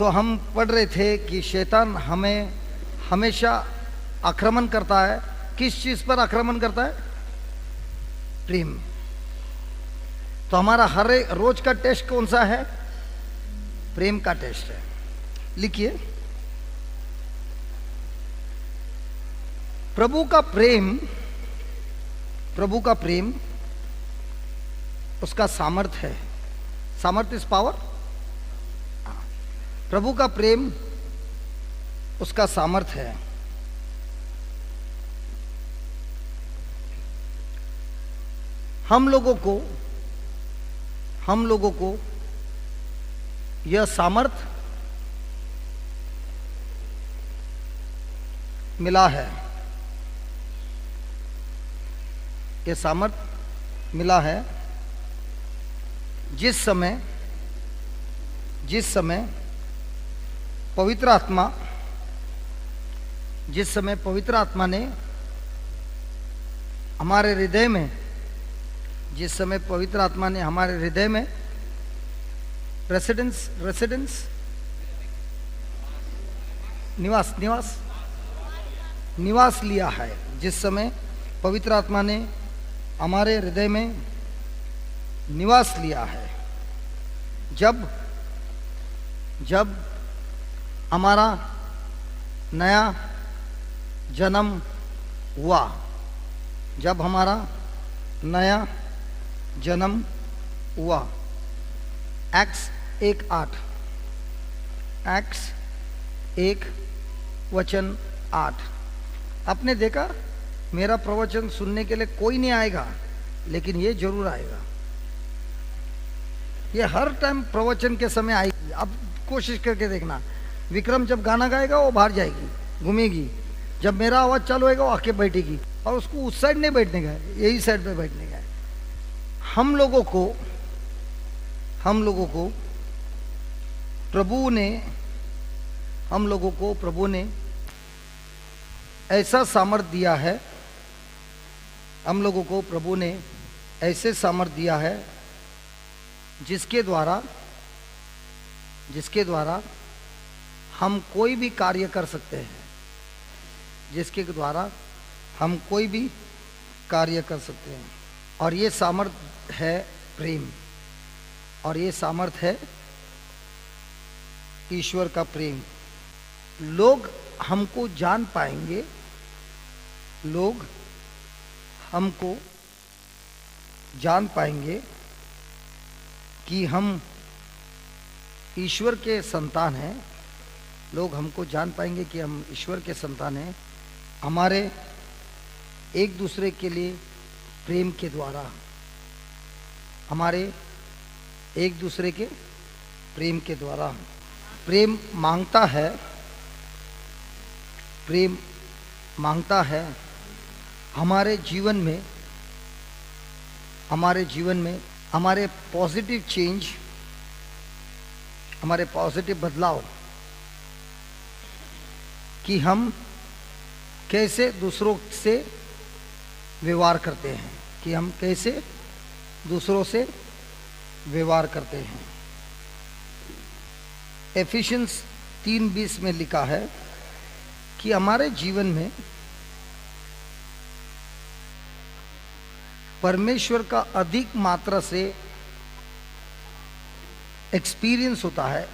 तो हम पढ़ रहे थे कि शैतान हमें हमेशा आक्रमण करता है। किस चीज पर आक्रमण करता है? प्रेम। तो हमारा हर रोज का टेस्ट कौन सा है? प्रेम का टेस्ट है। लिखिए, प्रभु का प्रेम, प्रभु का प्रेम उसका सामर्थ है। सामर्थ इज पावर। प्रभु का प्रेम उसका सामर्थ है। हम लोगों को यह सामर्थ मिला है। यह सामर्थ मिला है जिस समय पवित्र आत्मा ने हमारे हृदय में, जिस समय पवित्र आत्मा ने हमारे हृदय में रेसिडेंस निवास लिया है। जिस समय पवित्र आत्मा ने हमारे हृदय में निवास लिया है, जब हमारा नया जन्म हुआ, जब हमारा नया जन्म हुआ। X 1:8, x 1:8। आपने देखा, मेरा प्रवचन सुनने के लिए कोई नहीं आएगा, लेकिन ये जरूर आएगा। ये हर टाइम प्रवचन के समय आएगी। अब कोशिश करके देखना, विक्रम जब गाना गाएगा वो बाहर जाएगी, घूमेगी। जब मेरा आवाज चालू होगा वो आके बैठेगी, और उसको उस साइड नहीं बैठने का है, यही साइड पे बैठने का है। हम लोगों को प्रभु ने ऐसा सामर्थ दिया है। हम लोगों को प्रभु ने ऐसे सामर्थ दिया है जिसके द्वारा हम कोई भी कार्य कर सकते हैं। जिसके द्वारा हम कोई भी कार्य कर सकते हैं। और ये सामर्थ है प्रेम, और ये सामर्थ है ईश्वर का प्रेम। लोग हमको जान पाएंगे, लोग हमको जान पाएंगे कि हम ईश्वर के संतान हैं। लोग हमको जान पाएंगे कि हम ईश्वर के संतान हैं, हमारे एक दूसरे के लिए प्रेम के द्वारा, हमारे एक दूसरे के प्रेम के द्वारा। प्रेम मांगता है हमारे जीवन में हमारे पॉजिटिव चेंज, हमारे पॉजिटिव बदलाव, कि हम कैसे दूसरों से व्यवहार करते हैं, कि हम कैसे दूसरों से व्यवहार करते हैं। एफिशिएंस 3:20 में लिखा है कि हमारे जीवन में परमेश्वर का अधिक मात्रा से एक्सपीरियंस होता है,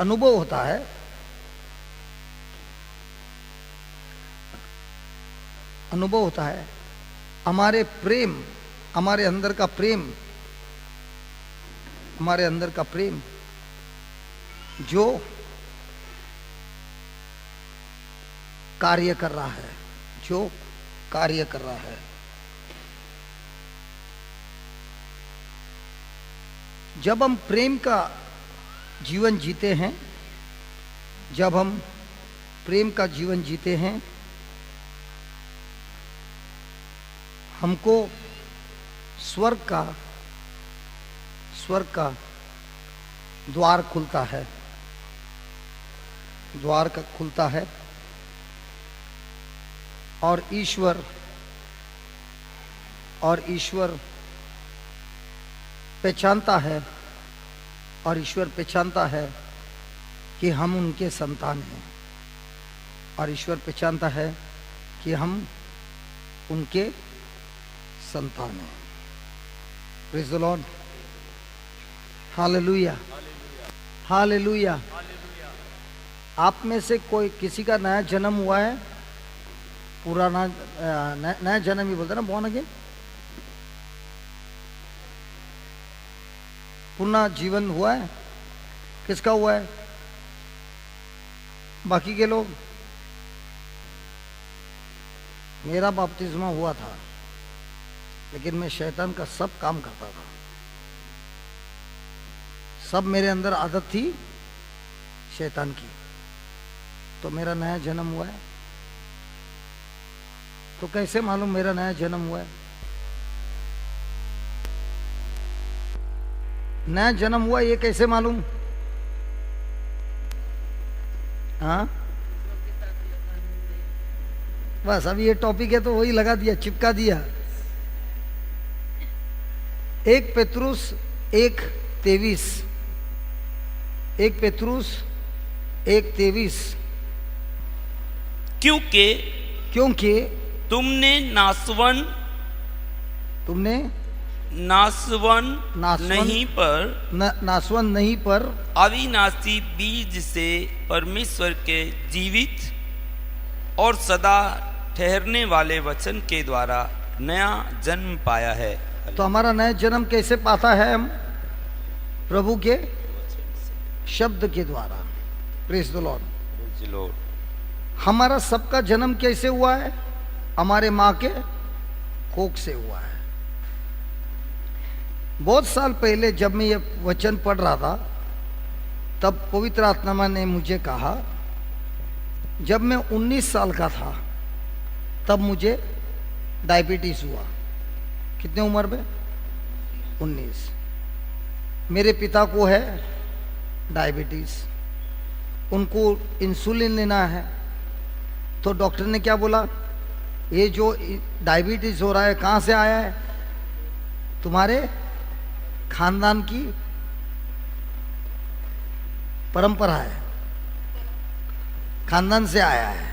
अनुभव होता है। अनुभव होता है हमारे अंदर का प्रेम जो कार्य कर रहा है, जब हम प्रेम का जीवन जीते हैं, हमको स्वर्ग का द्वार खुलता है, और ईश्वर पहचानता है कि हम उनके संतान हैं, और ईश्वर पहचानता है कि हम उनके संतान हैं। Praise the Lord, hallelujah, hallelujah. आप में से कोई किसी का नया जन्म हुआ है? पुराना नया जन्म ही बोलते हैं ना, बॉर्न अगेन, पुनः जीवन हुआ है? किसका हुआ है? बाकी के लोग? मेरा बपतिस्मा हुआ था, लेकिन मैं शैतान का सब काम करता था, सब मेरे अंदर आदत थी शैतान की, तो मेरा नया जन्म हुआ है। तो कैसे मालूम मेरा नया जन्म हुआ है? नया जन्म हुआ ये कैसे मालूम? हाँ, बस अभी ये टॉपिक है तो वही लगा दिया, चिपका दिया। 1 पेत्रुस 1:23, 1 पेत्रुस 1:23। क्योंकि तुमने नासवन नहीं पर अविनाशी बीज से परमेश्वर के जीवित और सदा ठहरने वाले वचन के द्वारा नया जन्म पाया है। तो हमारा नया जन्म कैसे पाता है? हम प्रभु के शब्द के द्वारा। Praise the Lord. हमारा सबका जन्म कैसे हुआ है? हमारे माँ के कोख से हुआ है। बहुत साल पहले जब मैं ये वचन पढ़ रहा था, तब पवित्र आत्मा ने मुझे कहा, जब मैं 19 साल का था तब मुझे डायबिटीज हुआ। कितने उम्र में? 19। मेरे पिता को है डायबिटीज, उनको इंसुलिन लेना है। तो डॉक्टर ने क्या बोला, ये जो डायबिटीज हो रहा है कहाँ से आया है? तुम्हारे खानदान की परंपरा है, खानदान से आया है।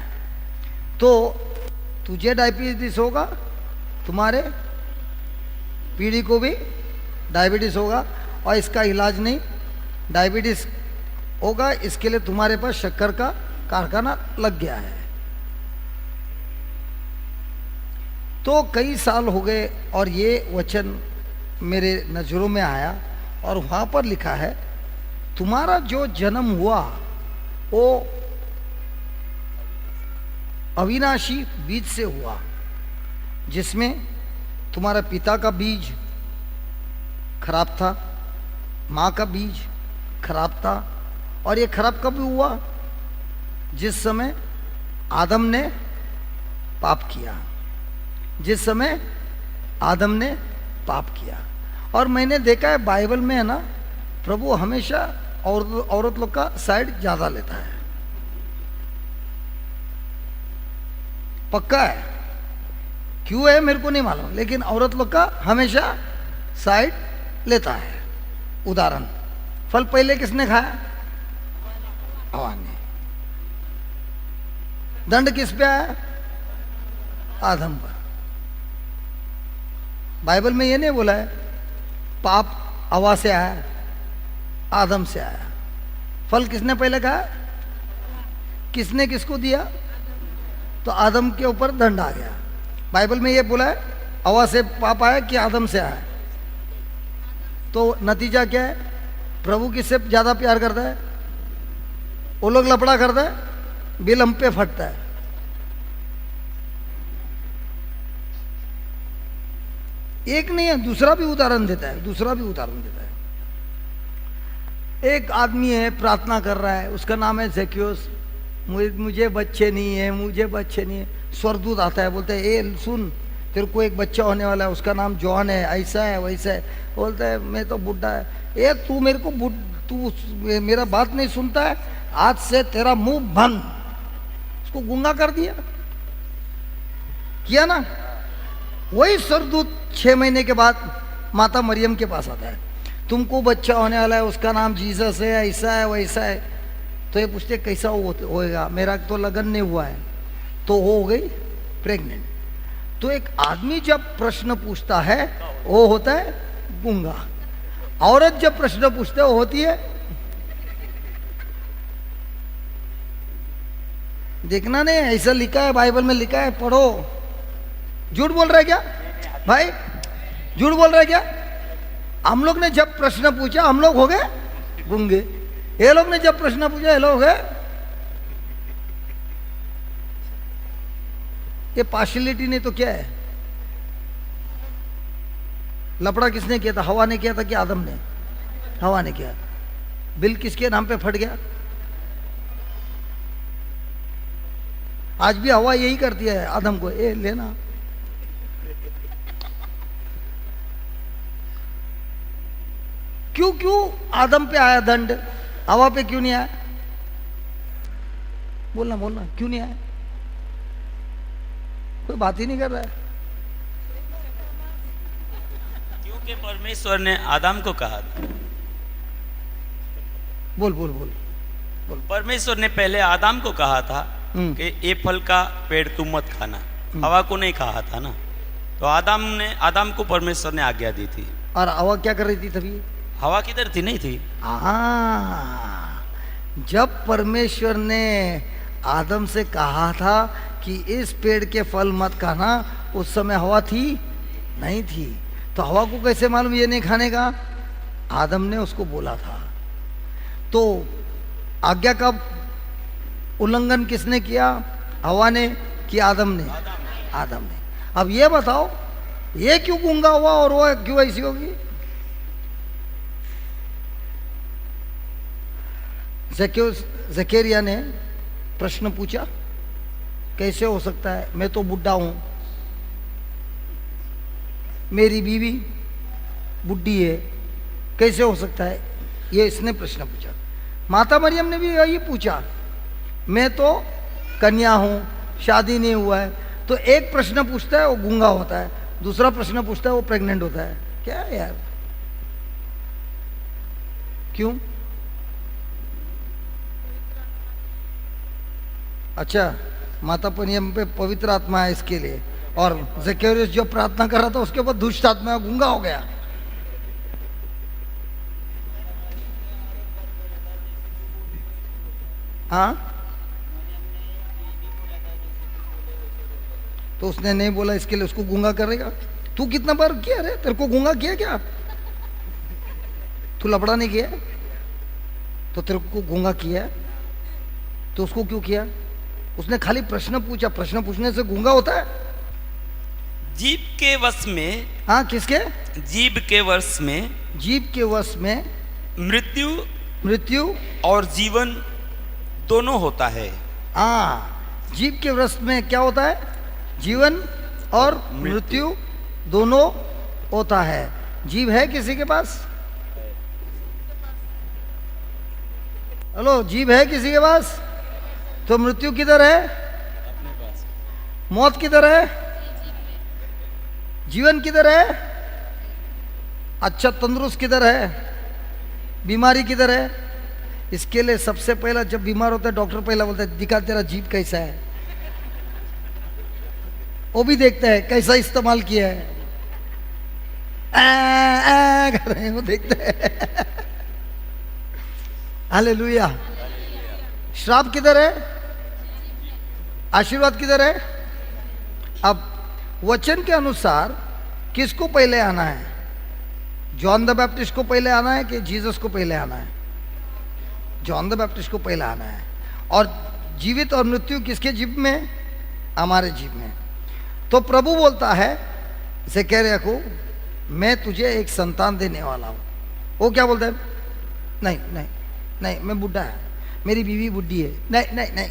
तो तुझे डायबिटीज होगा, तुम्हारे पीढ़ी को भी डायबिटीज होगा, और इसका इलाज नहीं, डायबिटीज होगा, इसके लिए तुम्हारे पास शक्कर का कारखाना लग गया है। तो कई साल हो गए और ये वचन मेरे नज़रों में आया, और वहाँ पर लिखा है, तुम्हारा जो जन्म हुआ वो अविनाशी बीज से हुआ, जिसमें तुम्हारा पिता का बीज खराब था, माँ का बीज खराब था। और ये खराब कब हुआ? जिस समय आदम ने पाप किया, जिस समय आदम ने पाप किया। और मैंने देखा है बाइबल में है ना, प्रभु हमेशा औरत लोग का साइड ज्यादा लेता है, पक्का है। क्यों है मेरे को नहीं मालूम, लेकिन औरत लोग का हमेशा साइड लेता है। उदाहरण, फल पहले किसने खाया? हवा ने। दंड किस पे आया? आदम पर। बाइबल में ये नहीं बोला है पाप हवा से आया, आदम से आया। फल किसने पहले खाया? किसने किसको दिया? तो आदम के ऊपर दंड आ गया। बाइबल में ये बोला है हवा से पाप आया कि आदम से आया? तो नतीजा क्या है? प्रभु किससे ज्यादा प्यार करता है? वो लोग लफड़ा करता है, बिल हम पे फटता है। एक नहीं है, दूसरा भी उदाहरण देता है, दूसरा भी उदाहरण देता है। एक आदमी है, प्रार्थना कर रहा है, उसका नाम है ज़ेक्योस। मुझे बच्चे नहीं है, मुझे बच्चे नहीं है। स्वर्गदूत आता है, बोलता है ए सुन, तेरे को एक बच्चा होने वाला है, उसका नाम जॉन है, ऐसा है वैसा है। बोलता है मैं तो बुढ़ा है। ए तू मेरे को तू मेरा बात नहीं सुनता है, आज से तेरा मुंह बंद। उसको गूंगा कर दिया, किया ना। वही स्वर्गदूत 6 महीने के बाद माता मरियम के पास आता है, तुमको बच्चा होने वाला है, उसका नाम जीसस है, ऐसा है वैसा है। तो ये पूछते कैसा होएगा, मेरा तो लगन नहीं हुआ है, तो वो हो गई प्रेग्नेंट। तो एक आदमी जब प्रश्न पूछता है वो होता है गूंगा, औरत जब प्रश्न पूछते है वो होती है। देखना नहीं, ऐसा लिखा है बाइबल में, लिखा है, पढ़ो। झूठ बोल रहा है क्या भाई, झूठ बोल रहा है क्या? हम लोग ने जब प्रश्न पूछा हम लोग हो गए गूंगे, ये लोग ने जब प्रश्न पूछा ये लोग है। ये पार्शियलिटी नहीं तो क्या है? लफड़ा किसने किया था? हवा ने किया था कि आदम ने? हवा ने किया। बिल किसके नाम पे फट गया? आज भी हवा यही करती है आदम को, ए लेना। क्यों क्यों आदम पे आया दंड, हवा पे क्यों नहीं आया? बोलना बोलना, क्यों नहीं आया? कोई बात ही नहीं कर रहा है। क्योंकि परमेश्वर ने आदम को कहा था। बोल बोल बोल बोल। परमेश्वर ने पहले आदम को कहा था कि ये फल का पेड़ तुम मत खाना, हवा को नहीं कहा था ना। तो आदम को परमेश्वर ने आज्ञा दी थी। और हवा क्या कर रही थी तभी? हवा किधर थी? नहीं थी। जब परमेश्वर ने आदम से कहा था कि इस पेड़ के फल मत खाना, उस समय हवा थी? नहीं थी। तो हवा को कैसे मालूम ये नहीं खाने का? आदम ने उसको बोला था। तो आज्ञा का उल्लंघन किसने किया? हवा ने कि आदम ने? आदम ने। अब ये बताओ, ये क्यों गूंगा हुआ और वो क्यों ऐसी होगी? जकेरिया ने प्रश्न पूछा, कैसे हो सकता है, मैं तो बुढ़ा हूं, मेरी बीवी बुढ़ी है, कैसे हो सकता है? ये इसने प्रश्न पूछा। माता मरियम ने भी यही पूछा, मैं तो कन्या हूं, शादी नहीं हुआ है। तो एक प्रश्न पूछता है वो गूंगा होता है, दूसरा प्रश्न पूछता है वो प्रेग्नेंट होता है। क्या है यार, क्यों? अच्छा, माता मरियम पे पवित्र आत्मा है इसके लिए, और जकेरियस जो प्रार्थना कर रहा था उसके ऊपर दुष्ट आत्मा गूंगा हो गया। हाँ, तो उसने नहीं बोला, इसके लिए उसको गूंगा करेगा? तू कितना बार किया रे? तेरे को गूंगा किया क्या? तू लफड़ा नहीं किया तो तेरे को गूंगा किया, तो उसको क्यों किया? उसने खाली प्रश्न पूछा, प्रश्न पूछने से गूंगा होता है? जीव के वश में। हाँ, किसके? जीव के वश में। जीव के वश में मृत्यु और जीवन दोनों होता है। हाँ, जीव के वश में क्या होता है? जीवन और मृत्यु दोनों होता है। जीव है किसी के पास? हेलो, जीव है किसी के पास? तो मृत्यु किधर है? अपने पास। मौत किधर है? जीवन किधर है? अच्छा, तंदुरुस्त किधर है? बीमारी किधर है? इसके लिए सबसे पहला जब बीमार होता है डॉक्टर पहला बोलता है, दिखा तेरा जीभ कैसा है। वो भी देखता है कैसा इस्तेमाल किया है, कर रहे हैं वो देखते हैं। हालेलुया। श्राप किधर है? आशीर्वाद किधर है? अब वचन के अनुसार किसको पहले आना है? जॉन द बैप्टिस्ट को पहले आना है कि जीसस को पहले आना है? जॉन द बैप्टिस्ट को पहले आना है। और जीवित और मृत्यु किसके जीव में? हमारे जीव में। तो प्रभु बोलता है ज़करिया को, मैं तुझे एक संतान देने वाला हूं। वो क्या बोलता है? नहीं नहीं नहीं, मैं बुढ़ा है, मेरी बीवी बुढ़ी है। नहीं नहीं नहीं,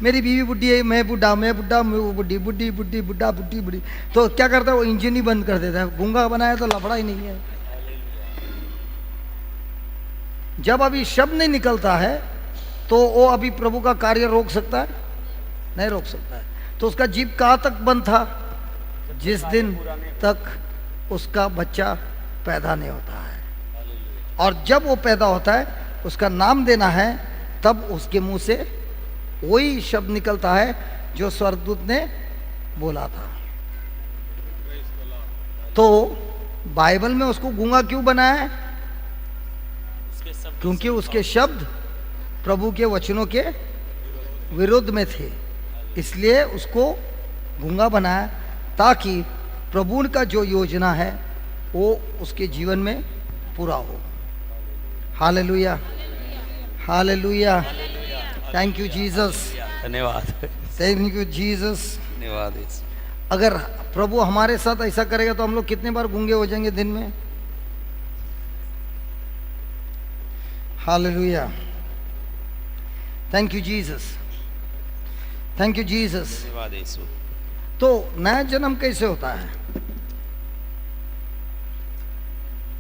मेरी बीवी बुढ़ी है, मैं बुढ़ा, मैं बुढ़ा, मैं बुढ़ी, बुढ़ी बुढ़ी बुढ़ा बुढ़ी बुढ़ी। तो क्या करता है वो? इंजन ही बंद कर देता है। गूंगा बनाया तो लफड़ा ही नहीं है। जब अभी शब्द नहीं निकलता है तो वो अभी प्रभु का कार्य रोक सकता है? नहीं रोक सकता है। तो उसका जीव कहाँ तक बंद था? जिस दिन तक उसका बच्चा पैदा नहीं होता है। और जब वो पैदा होता है उसका नाम देना है तब उसके मुंह से वही शब्द निकलता है जो स्वर्गदूत ने बोला था। तो बाइबल में उसको गूंगा क्यों बनाया है? क्योंकि उसके शब्द प्रभु के वचनों के विरुद्ध में थे, इसलिए उसको गूंगा बनाया, ताकि प्रभु का जो योजना है वो उसके जीवन में पूरा हो। Hallelujah, hallelujah, thank you Jesus, धन्यवाद, थैंक यू जीसस। धन्यवाद। अगर प्रभु हमारे साथ ऐसा करेगा तो हम लोग कितने बार गूंगे हो जाएंगे दिन में? Hallelujah, thank you Jesus, thank you Jesus. धन्यवाद यीशु। तो नया जन्म कैसे होता है?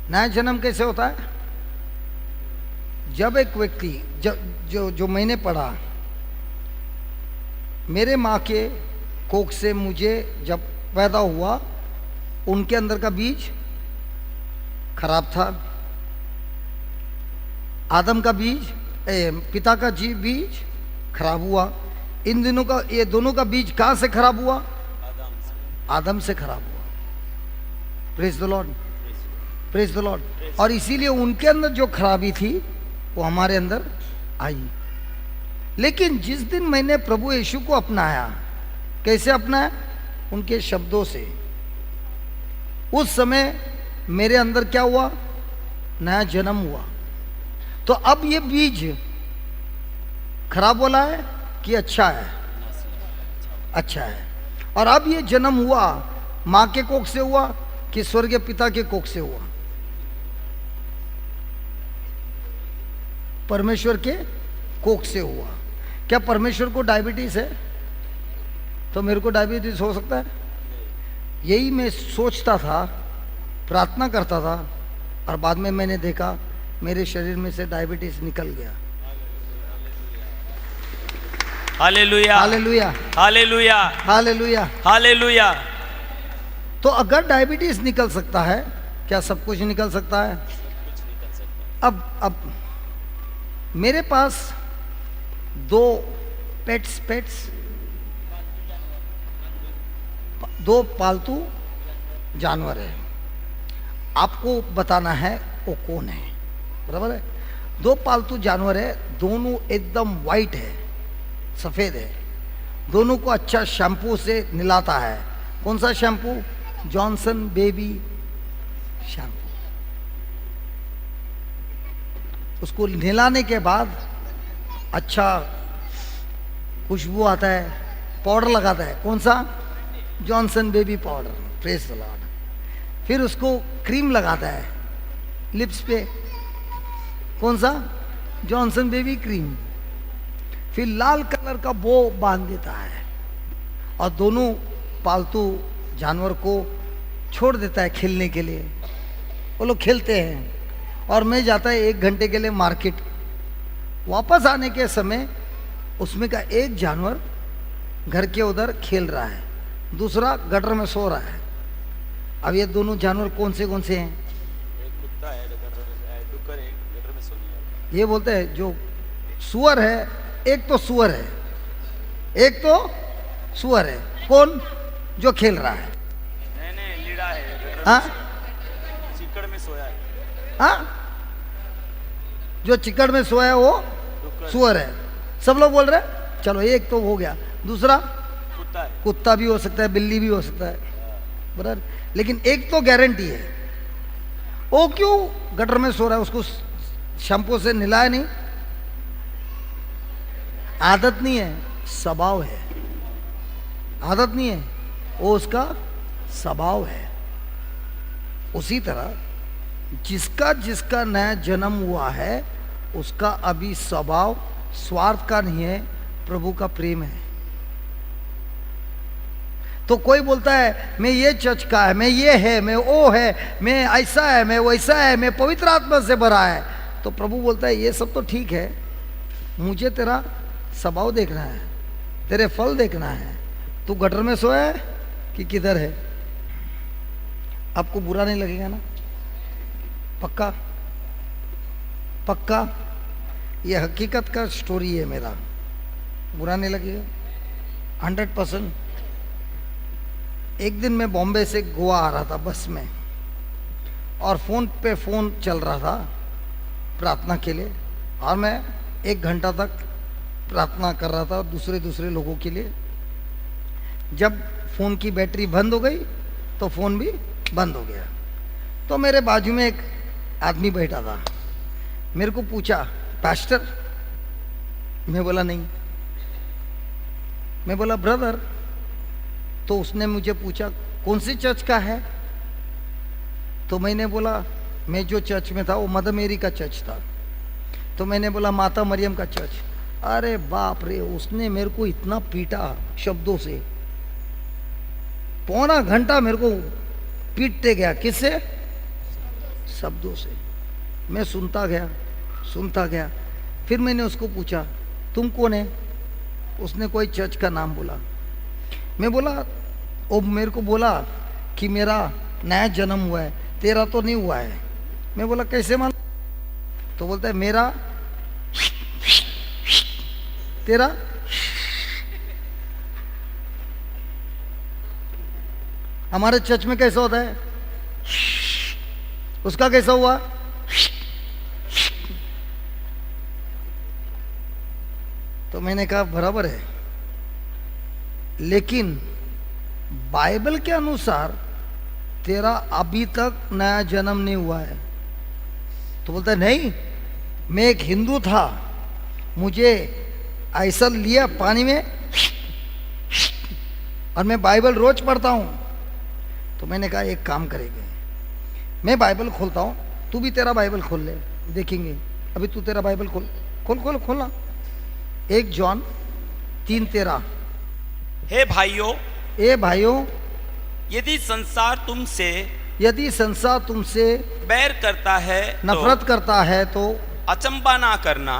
नया जन्म कैसे होता है? जब एक व्यक्ति जो मैंने पढ़ा, मेरे माँ के कोख से मुझे जब पैदा हुआ, उनके अंदर का बीज खराब था। आदम का बीज, पिता का बीज खराब हुआ। इन दिनों का, ये दोनों का बीज कहाँ से खराब हुआ? आदम से खराब हुआ। Praise the Lord, praise the Lord. और इसीलिए उनके अंदर जो खराबी थी वो हमारे अंदर आई। लेकिन जिस दिन मैंने प्रभु यीशु को अपनाया, कैसे अपनाया? उनके शब्दों से। उस समय मेरे अंदर क्या हुआ? नया जन्म हुआ। तो अब ये बीज खराब वाला है कि अच्छा है? अच्छा है। और अब ये जन्म हुआ माँ के कोख से हुआ कि स्वर्गीय पिता के कोख से हुआ? परमेश्वर के कोख से हुआ। क्या परमेश्वर को डायबिटीज है तो मेरे को डायबिटीज हो सकता है? यही मैं सोचता था, प्रार्थना करता था, और बाद में मैंने देखा मेरे शरीर में से डायबिटीज निकल गया। Hallelujah, hallelujah, hallelujah, hallelujah, hallelujah. तो अगर डायबिटीज निकल सकता है, क्या सब कुछ निकल सकता है? अब मेरे पास 2 दो पालतू जानवर है। आपको बताना है वो कौन है, बराबर है? 2 पालतू जानवर है, दोनों एकदम वाइट है, सफेद है। दोनों को अच्छा शैम्पू से नहलाता है। कौन सा शैम्पू? Johnson baby shampoo. उसको नहलाने के बाद अच्छा खुशबू आता है, पाउडर लगाता है। कौन सा? Johnson baby powder. Praise the Lord. फिर उसको क्रीम लगाता है लिप्स पे। कौन सा? Johnson baby cream. फिर लाल कलर का बो बांध देता है और दोनों पालतू जानवर को छोड़ देता है खेलने के लिए। वो लोग खेलते हैं और मैं जाता है 1 घंटे के लिए मार्केट। वापस आने के समय उसमें का एक जानवर घर के उधर खेल रहा है, दूसरा गटर में सो रहा है। अब ये दोनों जानवर कौन से हैं? एक कुत्ता है डुक्कर, एक गटर में सोने। ये बोलते हैं जो सुअर है, एक तो सुअर है, एक तो सुअर है। कौन? जो खेल रहा है। नहीं, लीड़ा है। हाँ, चिकड़ में सोया है। हाँ, जो चिकड़ में सोया है वो सुअर है। सब लोग बोल रहे हैं। चलो एक तो हो गया, दूसरा कुत्ता है। कुत्ता भी हो सकता है, बिल्ली भी हो सकता है, बराबर। लेकिन एक तो गारंटी है। वो क्यों गटर में सो रहा है? उसको शैम्पू से नहलाया नहीं, आदत नहीं है, स्वभाव है। आदत नहीं है, वो उसका स्वभाव है। उसी तरह जिसका नया जन्म हुआ है उसका अभी स्वभाव स्वार्थ का नहीं है, प्रभु का प्रेम है। तो कोई बोलता है मैं ये चर्च का है, मैं ये है, मैं वो है, मैं ऐसा है, मैं वैसा है, मैं पवित्र आत्मा से भरा है। तो प्रभु बोलता है ये सब तो ठीक है, मुझे तेरा स्वभाव देखना है, तेरे फल देखना है। तू गटर में सोया है कि किधर है? आपको बुरा नहीं लगेगा ना? पक्का? पक्का? ये हकीकत का स्टोरी है मेरा, बुरा नहीं लगेगा, 100%। एक दिन मैं बॉम्बे से गोवा आ रहा था बस में, और फोन पे फोन चल रहा था प्रार्थना के लिए, और मैं 1 घंटा तक प्रार्थना कर रहा था दूसरे लोगों के लिए। जब फोन की बैटरी बंद हो गई तो फोन भी बंद हो गया। तो मेरे बाजू में एक आदमी बैठा था, मेरे को पूछा, पास्टर? मैं बोला नहीं। मैं बोला ब्रदर। तो उसने मुझे पूछा कौन सी चर्च का है? तो मैंने बोला मैं जो चर्च में था वो मदर मेरी का चर्च था। तो मैंने बोला माता मरियम का चर्च। अरे बाप रे, उसने मेरे को इतना पीटा शब्दों से, पौना घंटा मेरे को पीटते गया। किससे? शब्दों से। मैं सुनता गया। फिर मैंने उसको पूछा तुम कौन है? उसने कोई चर्च का नाम बोला। मैं बोला, वो मेरे को बोला कि मेरा नया जन्म हुआ है, तेरा तो नहीं हुआ है। मैं बोला कैसे मान? तो बोलता है मेरा, तेरा। हमारे चर्च में कैसा होता है? उसका कैसा हुआ? तो मैंने कहा बराबर है, लेकिन बाइबल के अनुसार तेरा अभी तक नया जन्म नहीं हुआ है। तो बोलता है नहीं, मैं एक हिंदू था, मुझे ऐसा लिया पानी में, और मैं बाइबल रोज पढ़ता हूं। तो मैंने कहा एक काम करेंगे, मैं बाइबल खोलता हूं, तू भी तेरा बाइबल खोल ले, देखेंगे। अभी तू तेरा बाइबल खोलना। 1 जॉन 3:13। हे भाइयों, यदि संसार तुमसे बैर करता है, नफरत करता है तो अचंबा ना करना।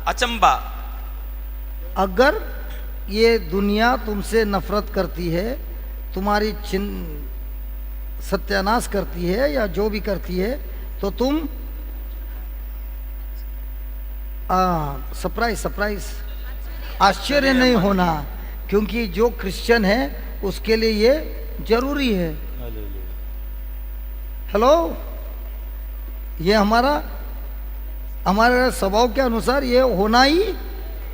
अचंबा, अगर ये दुनिया तुमसे नफरत करती है, तुम्हारी सत्यानाश करती है या जो भी करती है, तो तुम सरप्राइज आश्चर्य नहीं होना, क्योंकि जो क्रिश्चियन है उसके लिए ये जरूरी है। हेलो, ये हमारे स्वभाव के अनुसार ये होना ही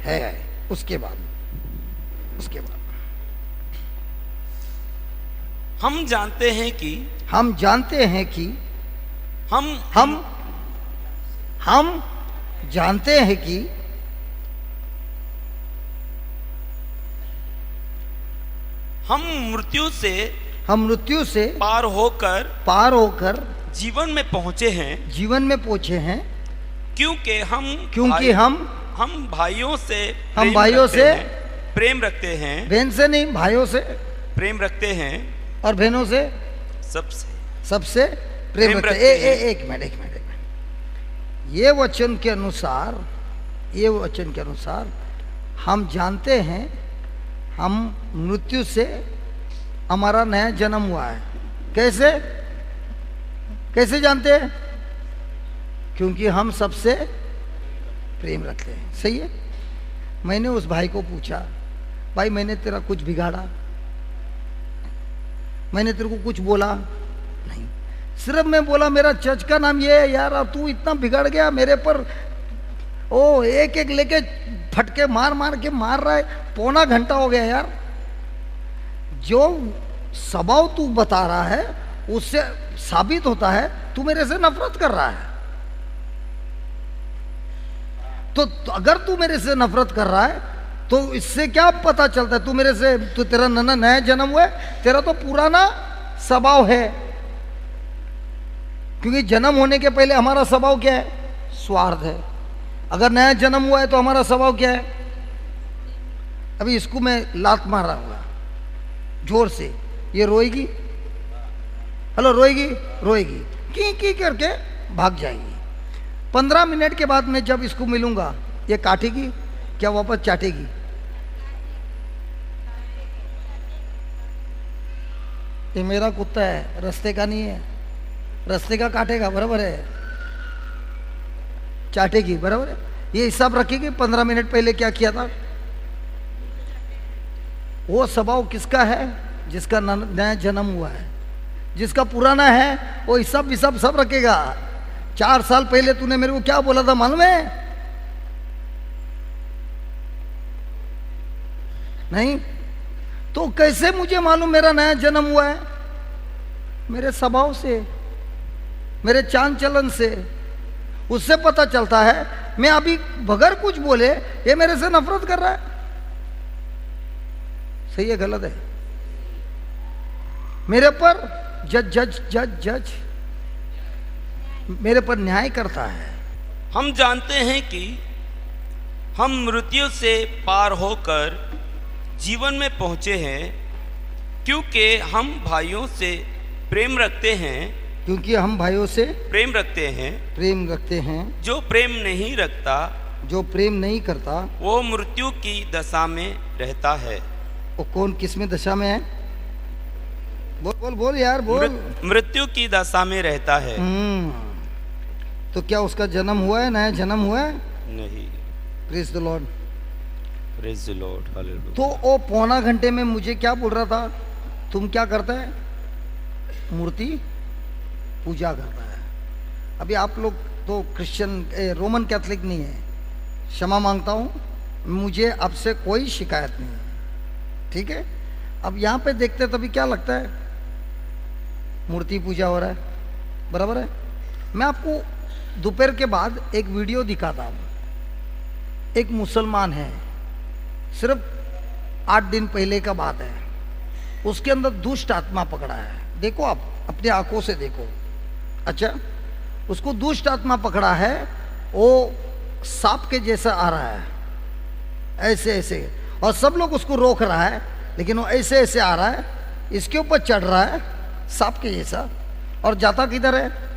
है। उसके बाद हम जानते हैं कि हम जानते हैं कि हम मृत्यु से पार होकर जीवन में पहुंचे हैं, क्योंकि हम भाइयों से प्रेम रखते हैं। बहन से नहीं, भाइयों से प्रेम रखते हैं, और बहनों से सबसे प्रेम रखते हैं। एक मिनट। ये वचन के अनुसार हम जानते हैं हम मृत्यु से हमारा नया जन्म हुआ है। कैसे जानते हैं? क्योंकि हम सबसे प्रेम रखते हैं। सही है। मैंने उस भाई को पूछा, भाई मैंने तेरा कुछ बिगाड़ा? मैंने तेरे को कुछ बोला? नहीं, सिर्फ मैं बोला मेरा चर्च का नाम ये है यार, और तू इतना बिगड़ गया मेरे पर। ओ एक लेके फटके मार रहा है, पौना घंटा हो गया यार। जो स्वभाव तू बता रहा है उससे साबित होता है तू मेरे से नफरत कर रहा है। तो अगर तू मेरे से नफरत कर रहा है तो इससे क्या पता चलता है? तू मेरे से, तू तेरा नया जन्म हुआ है, तेरा तो पुराना स्वभाव है। क्योंकि जन्म होने के पहले हमारा स्वभाव क्या है? स्वार्थ है। अगर नया जन्म हुआ है तो हमारा स्वभाव क्या है? अभी इसको मैं लात मार रहा हूँ जोर से, ये रोएगी, हेलो रोएगी, की करके भाग जाएगी। 15 मिनट के बाद में जब इसको मिलूंगा, ये काटेगी क्या वापस चाटेगी? ये मेरा कुत्ता है, रास्ते का नहीं है, रास्ते का काटेगा, बराबर है, चाटेगी, बराबर है। ये हिसाब रखेगी 15 मिनट पहले क्या किया था। वो स्वभाव किसका है? जिसका नया जन्म हुआ है। जिसका पुराना है वो हिसाब विसाब सब रखेगा। 4 साल पहले तूने मेरे को क्या बोला था मालूम है? नहीं तो कैसे मुझे मालूम मेरा नया जन्म हुआ है? मेरे स्वभाव से, मेरे चाल चलन से, उससे पता चलता है। मैं अभी बगैर कुछ बोले ये मेरे से नफरत कर रहा है। सही है गलत है? मेरे पर जज मेरे पर न्याय करता है। हम जानते हैं कि हम मृत्यु से पार होकर जीवन में पहुंचे हैं क्योंकि हम भाइयों से प्रेम रखते हैं। क्योंकि हम भाइयों से प्रेम रखते हैं। जो प्रेम नहीं रखता, जो प्रेम नहीं करता, वो मृत्यु की दशा में रहता है। वो कौन किस में दशा में है? बोल बोल बोल यार बोल। मृत्यु की दशा में रहता है। तो क्या उसका जन्म हुआ है? नया जन्म हुआ है? नहीं। Praise the Lord, praise the Lord, hallelujah. तो वो पौना घंटे में मुझे क्या बोल रहा था? तुम क्या करता है? मूर्ति पूजा करता है। अभी आप लोग तो क्रिश्चियन रोमन कैथोलिक नहीं है, क्षमा मांगता हूँ, मुझे आपसे कोई शिकायत नहीं है, ठीक है। अब यहाँ पे देखते तभी क्या लगता है? मूर्ति पूजा हो रहा है, बराबर है। मैं आपको दोपहर के बाद एक वीडियो दिखाता हूँ। एक मुसलमान है, सिर्फ 8 दिन पहले का बात है, उसके अंदर दुष्ट आत्मा पकड़ा है। देखो आप अपनी आंखों से देखो। अच्छा, उसको दुष्ट आत्मा पकड़ा है, वो सांप के जैसा आ रहा है, ऐसे ऐसे, और सब लोग उसको रोक रहा है, लेकिन वो ऐसे ऐसे आ रहा है, इसके ऊपर चढ़ रहा है सांप के जैसा, और जाता किधर है?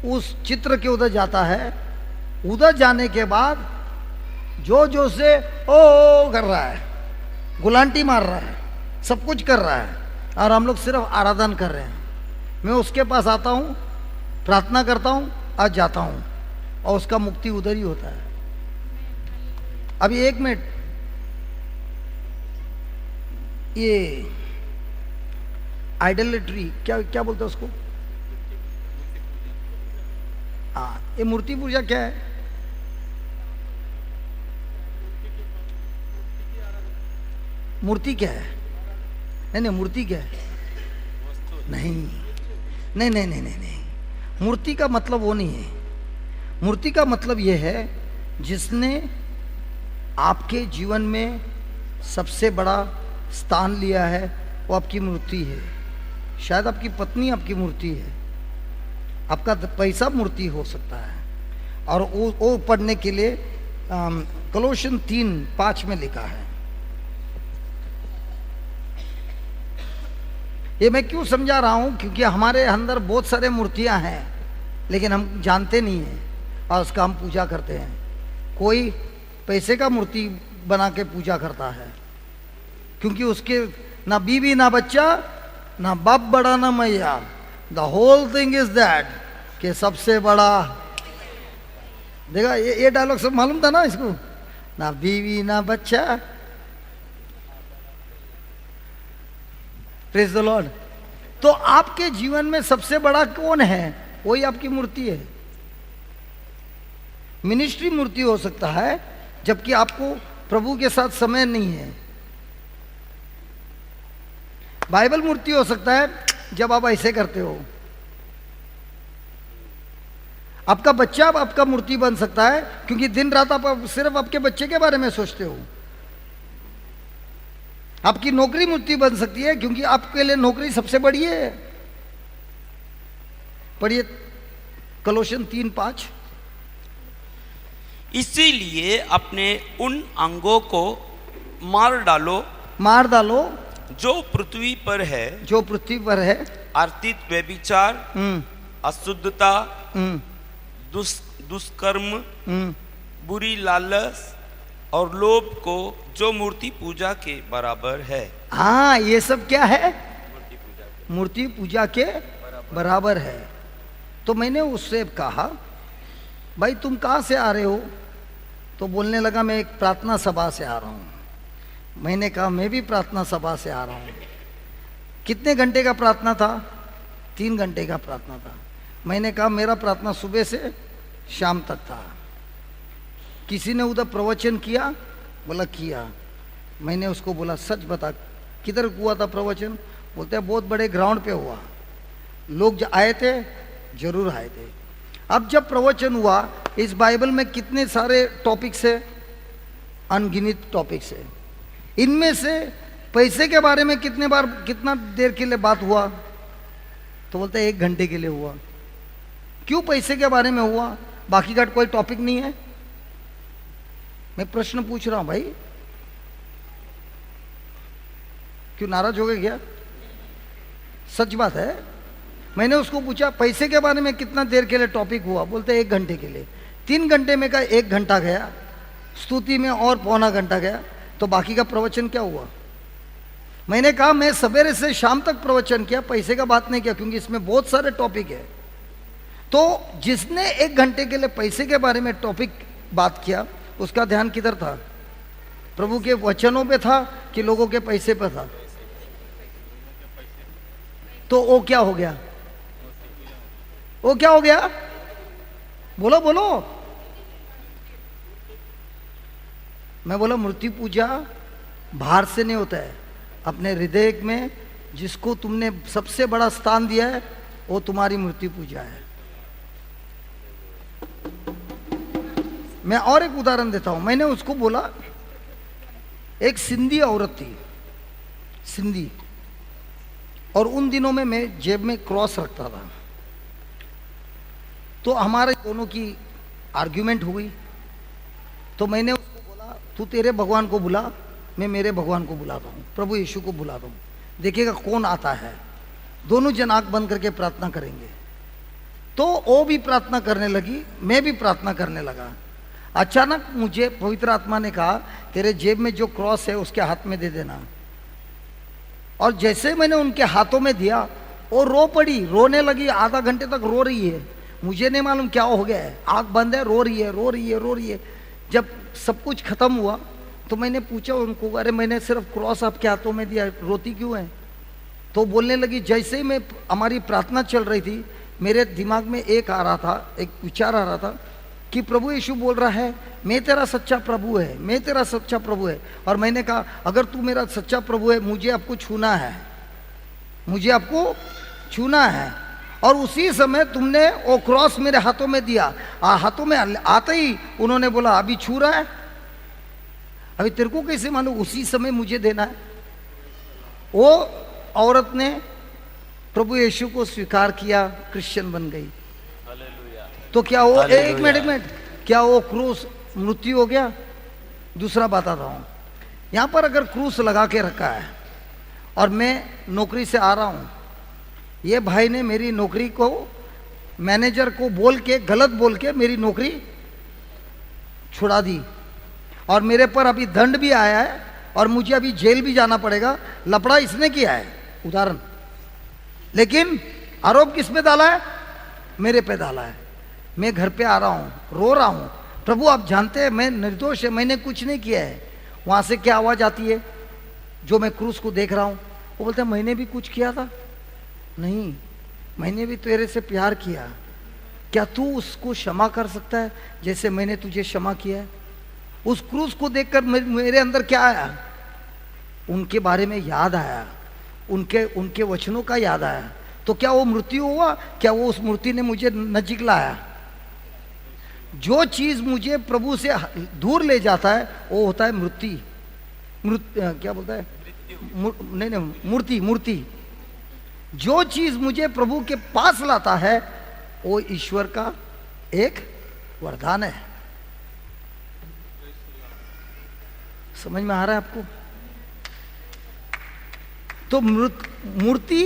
उस चित्र के उधर जाता है। उधर जाने के बाद जो जो से ओ कर रहा है, गुलांटी मार रहा है, सब कुछ कर रहा है, और हम लोग सिर्फ आराधना कर रहे हैं। मैं उसके पास आता हूँ, प्रार्थना करता हूँ, आज जाता हूँ, और उसका मुक्ति उधर ही होता है। अभी 1 मिनट, ये आइडोलेट्री क्या क्या बोलते हैं उसको? हाँ, ये मूर्ति पूजा क्या है? मूर्ति क्या है? नहीं, मूर्ति क्या है? नहीं नहीं नहीं नहीं नहीं नहीं, मूर्ति का मतलब वो नहीं है। मूर्ति का मतलब ये है जिसने आपके जीवन में सबसे बड़ा स्थान लिया है, वो आपकी मूर्ति है। शायद आपकी पत्नी आपकी मूर्ति है, आपका पैसा मूर्ति हो सकता है। और वो पढ़ने के लिए कलोशियन 3:5 में लिखा है। ये मैं क्यों समझा रहा हूं? क्योंकि हमारे अंदर बहुत सारे मूर्तियां हैं, लेकिन हम जानते नहीं हैं और उसका हम पूजा करते हैं। कोई पैसे का मूर्ति बना के पूजा करता है, क्योंकि उसके ना बीवी ना बच्चा ना बाप बड़ा ना मैया, the whole thing is that, कि सबसे बड़ा। देखा, ये डायलॉग सब मालूम था ना इसको, ना बीवी ना बच्चा। Praise the Lord. तो आपके जीवन में सबसे बड़ा कौन है? वही आपकी मूर्ति है। मिनिस्ट्री मूर्ति हो सकता है, जबकि आपको प्रभु के साथ समय नहीं है। बाइबल मूर्ति हो सकता है जब आप ऐसे करते हो। आपका बच्चा आपका मूर्ति बन सकता है, क्योंकि दिन रात आप सिर्फ आपके बच्चे के बारे में सोचते हो। आपकी नौकरी मूर्ति बन सकती है, क्योंकि आपके लिए नौकरी सबसे बड़ी है। पढ़िए कलोशियन 3:5। इसीलिए अपने उन अंगों को मार डालो जो पृथ्वी पर है, आर्थिक व्यभिचार, अशुद्धता, दुष्कर्म, बुरी लालच और लोभ को, जो मूर्ति पूजा के बराबर है। हाँ, ये सब क्या है? मूर्ति पूजा के बराबर है। तो मैंने उससे कहा, भाई तुम कहाँ से आ रहे हो? तो बोलने लगा मैं एक प्रार्थना सभा से आ रहा हूँ। मैंने कहा मैं भी प्रार्थना सभा से आ रहा हूँ। कितने घंटे का प्रार्थना था? 3 घंटे का प्रार्थना था। मैंने कहा मेरा प्रार्थना सुबह से शाम तक था। किसी ने उधर प्रवचन किया? बोला किया। मैंने उसको बोला सच बता किधर हुआ था प्रवचन? बोलते हैं बहुत बड़े ग्राउंड पे हुआ। लोग आए थे? जरूर आए थे। अब जब प्रवचन हुआ, इस बाइबल में कितने सारे टॉपिक्स है? अनगिनत टॉपिक्स है। इनमें से पैसे के बारे में कितने बार कितना देर के लिए बात हुआ? तो बोलते हैं 1 घंटे के लिए हुआ। क्यों पैसे के बारे में हुआ? बाकी का कोई टॉपिक नहीं है? मैं प्रश्न पूछ रहा हूं भाई, क्यों नाराज हो गए क्या? सच बात है। मैंने उसको पूछा पैसे के बारे में कितना देर के लिए टॉपिक हुआ? बोलते 1 घंटे के लिए। 3 घंटे में का 1 घंटा गया, स्तुति में और पौना घंटा गया, तो बाकी का प्रवचन क्या हुआ? मैंने कहा मैं सवेरे से शाम तक प्रवचन किया, पैसे का बात नहीं किया, क्योंकि इसमें बहुत सारे टॉपिक है। तो जिसने 1 घंटे के लिए पैसे के बारे में टॉपिक बात किया, उसका ध्यान किधर था? प्रभु के वचनों पे था कि लोगों के पैसे पे था? तो वो क्या हो गया? वो क्या हो गया? बोलो बोलो। मैं बोला मूर्ति पूजा बाहर से नहीं होता है, अपने हृदय में जिसको तुमने सबसे बड़ा स्थान दिया है वो तुम्हारी मूर्ति पूजा है। मैं और एक उदाहरण देता हूं। मैंने उसको बोला, एक सिंधी औरत थी, सिंधी, और उन दिनों में मैं जेब में क्रॉस रखता था। तो हमारे दोनों की आर्ग्यूमेंट हुई। तो मैंने उसको बोला तू तेरे भगवान को बुला, मैं मेरे भगवान को बुलाता हूँ, प्रभु यीशु को बुलाता हूँ, देखिएगा कौन आता है। दोनों जन आंख बंद करके प्रार्थना करेंगे। तो वो भी प्रार्थना करने लगी, मैं भी प्रार्थना करने लगा। अचानक मुझे पवित्र आत्मा ने कहा तेरे जेब में जो क्रॉस है उसके हाथ में दे देना। और जैसे मैंने उनके हाथों में दिया, वो रो पड़ी, रोने लगी। आधा घंटे तक रो रही है। मुझे नहीं मालूम क्या हो गया है, आंख बंद है, रो रही है, रो रही है, रो रही है। जब सब कुछ खत्म हुआ तो मैंने पूछा उनको, अरे मैंने सिर्फ क्रॉस आपके हाथों में दिया, रोती क्यों है? तो बोलने लगी, जैसे ही मैं हमारी प्रार्थना चल रही थी, मेरे दिमाग में एक आ रहा था, एक विचार आ रहा था कि प्रभु यीशु बोल रहा है मैं तेरा सच्चा प्रभु है, मैं तेरा सच्चा प्रभु है। और मैंने कहा अगर तू मेरा सच्चा प्रभु है, मुझे आपको छूना है, मुझे आपको छूना है। और उसी समय तुमने वो क्रॉस मेरे हाथों में दिया। हाथों में आते ही उन्होंने बोला अभी छू रहा है। अभी तेरे को कैसे मालूम? उसी समय मुझे देना है। वो औरत ने प्रभु यीशु को स्वीकार किया, क्रिश्चियन बन गई। तो क्या वो एक मिनट, क्या वो क्रूस मृत्यु हो गया? दूसरा बताता हूं। यहां पर अगर क्रूस लगा के रखा है और मैं नौकरी से आ रहा हूं, ये भाई ने मेरी नौकरी को, मैनेजर को बोल के, गलत बोल के मेरी नौकरी छुड़ा दी, और मेरे पर अभी दंड भी आया है और मुझे अभी जेल भी जाना पड़ेगा। लफड़ा इसने किया है, उदाहरण। लेकिन आरोप किस पे डाला है? मेरे पे डाला है। मैं घर पे आ रहा हूं, रो रहा हूं, प्रभु आप जानते हैं मैं निर्दोष है, मैंने कुछ नहीं किया है। वहां से क्या आवाज आती है? जो मैं क्रूस को देख रहा हूं, वो बोलते हैं मैंने भी कुछ किया था? नहीं, मैंने भी तेरे से प्यार किया। क्या तू उसको क्षमा कर सकता है जैसे मैंने तुझे क्षमा किया है? उस क्रूस को देखकर मेरे अंदर क्या आया? उनके बारे में याद आया, उनके वचनों का याद आया। तो क्या वो मृत्यु हुआ? क्या वो उस मूर्ति ने मुझे नजीक लाया? जो चीज मुझे प्रभु से दूर ले जाता है वो होता है क्या बोलता है? नहीं, मूर्ति। जो चीज मुझे प्रभु के पास लाता है वो ईश्वर का एक वरदान है। समझ में आ रहा है आपको? तो मूर्ति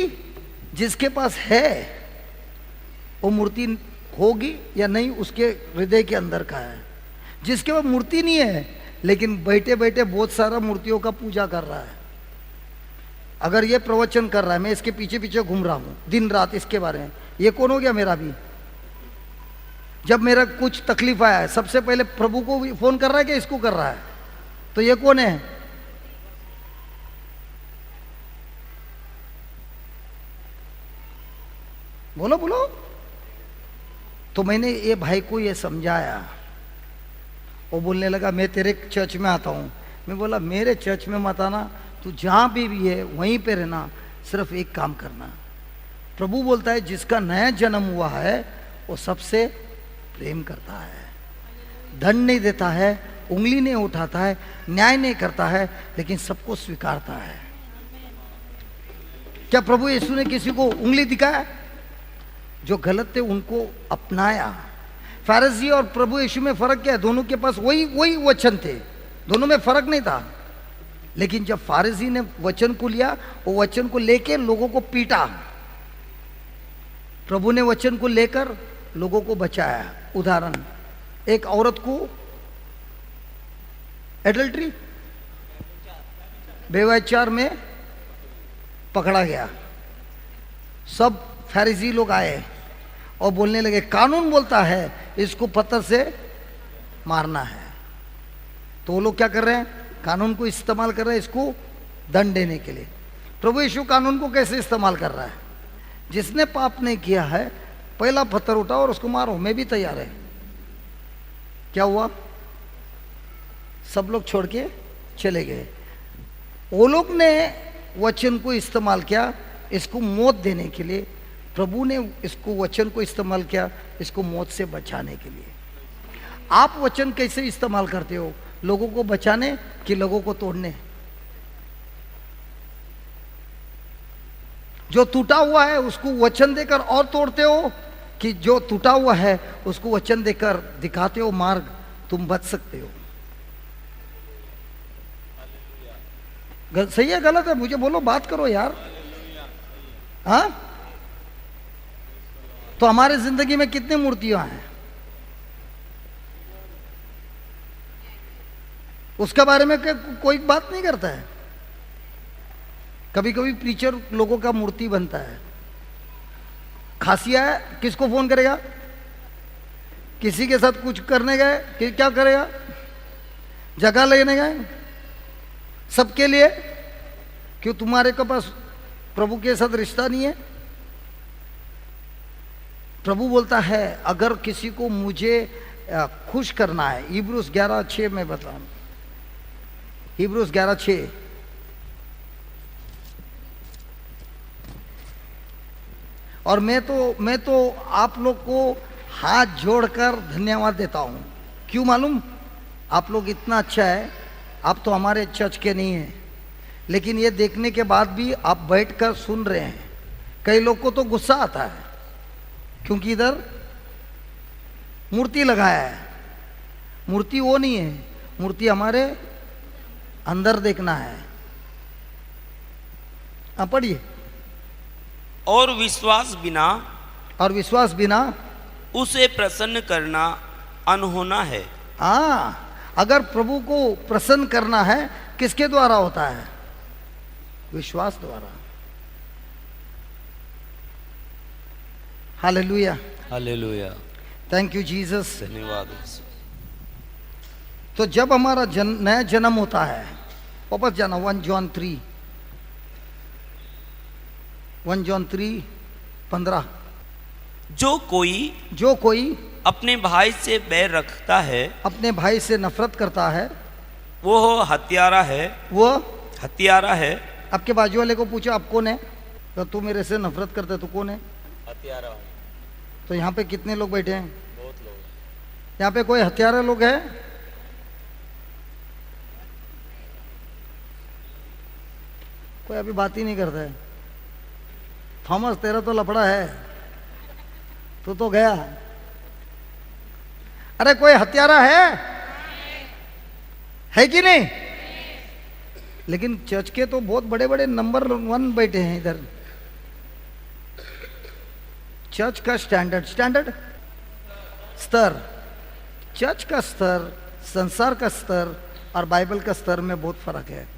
जिसके पास है वो मूर्ति होगी या नहीं, उसके हृदय के अंदर का है। जिसके पास मूर्ति नहीं है लेकिन बैठे बैठे बहुत सारा मूर्तियों का पूजा कर रहा है। अगर ये प्रवचन कर रहा है, मैं इसके पीछे पीछे घूम रहा हूं दिन रात इसके बारे में, ये कौन हो गया? मेरा भी। जब मेरा कुछ तकलीफ आया है सबसे पहले प्रभु को फोन कर रहा है कि इसको कर रहा है? तो ये कौन है? बोलो बोलो। तो मैंने ये भाई को ये समझाया, वो बोलने लगा मैं तेरे चर्च में आता हूँ। मैं बोला मेरे चर्च में मत आना, तू जहाँ भी है वहीं पे रहना, सिर्फ एक काम करना। प्रभु बोलता है जिसका नया जन्म हुआ है वो सबसे प्रेम करता है, दंड नहीं देता है, उंगली नहीं उठाता है, न्याय नहीं करता है, लेकिन सबको स्वीकारता है। क्या प्रभु यीशु ने किसी को उंगली दिखाया? जो गलत थे उनको अपनाया। फारसी और प्रभु यीशु में फर्क क्या है? दोनों के पास वही वचन थे, दोनों में फर्क नहीं था। लेकिन जब फारसी ने वचन को लिया, वो वचन को लेकर लोगों को पीटा, प्रभु ने वचन को लेकर लोगों को बचाया। उदाहरण, एक औरत को एडल्ट्री व्यभिचार में पकड़ा गया। सब फरीसी लोग आए और बोलने लगे कानून बोलता है इसको पत्थर से मारना है। तो वो लोग क्या कर रहे हैं? कानून को इस्तेमाल कर रहे हैं इसको दंड देने के लिए। प्रभु यीशु कानून को कैसे इस्तेमाल कर रहा है? जिसने पाप नहीं किया है पहला पत्थर उठाओ और उसको मारो, मैं भी तैयार है। क्या हुआ? सब लोग छोड़ के चले गए। वो लोग ने वचन को इस्तेमाल किया इसको मौत देने के लिए, प्रभु ने इसको वचन को इस्तेमाल किया इसको मौत से बचाने के लिए। आप वचन कैसे इस्तेमाल करते हो? लोगों को बचाने कि लोगों को तोड़ने? जो टूटा हुआ है उसको वचन देकर और तोड़ते हो कि जो टूटा हुआ है उसको वचन देकर दिखाते हो मार्ग, तुम बच सकते हो? सही है गलत है? मुझे बोलो, बात करो यार। हाँ, तो हमारे जिंदगी में कितनी मूर्तियां हैं उसके बारे में कोई बात नहीं करता है। कभी कभी प्रीचर लोगों का मूर्ति बनता है। खासिया है, किसको फोन करेगा? किसी के साथ कुछ करने गए कि क्या करेगा? जगह लेने गए सबके लिए। क्यों? तुम्हारे के पास प्रभु के साथ रिश्ता नहीं है। प्रभु बोलता है अगर किसी को मुझे खुश करना है, हिब्रूस 11:6 में बताऊं, हिब्रूस 11:6, और मैं तो आप लोग को हाथ जोड़कर धन्यवाद देता हूं। क्यों मालूम? आप लोग इतना अच्छा है, आप तो हमारे चर्च के नहीं हैं, लेकिन ये देखने के बाद भी आप बैठकर सुन रहे हैं। कई लोग को तो गुस्सा आता है क्योंकि इधर मूर्ति लगाया है। मूर्ति वो नहीं है, मूर्ति हमारे अंदर देखना है। आप पढ़िए। और विश्वास बिना उसे प्रसन्न करना अनहोना है। हाँ, अगर प्रभु को प्रसन्न करना है किसके द्वारा होता है? विश्वास द्वारा। Hallelujah, hallelujah, thank you Jesus. धन्यवाद। तो जब हमारा नया जन्म होता है, वापस जाना 1 जॉन 3:15, जो कोई अपने भाई से बैर रखता है, अपने भाई से नफरत करता है, वो हत्यारा है। आपके बाजू वाले को पूछो आप कौन है? तो तू मेरे से नफरत करता है, तू कौन है? हत्यारा हूं। तो यहाँ पे कितने लोग बैठे हैं? बहुत लोग। यहाँ पे कोई हत्यारा लोग है? कोई अभी बात ही नहीं करता है। थॉमस तेरा तो लफड़ा है, तू तो गया। अरे कोई हत्यारा है कि नहीं? लेकिन चर्च के तो बहुत बड़े बड़े नंबर 1 बैठे हैं इधर। चर्च का स्टैंडर्ड स्तर, चर्च का स्तर, संसार का स्तर और बाइबल का स्तर में बहुत फर्क है।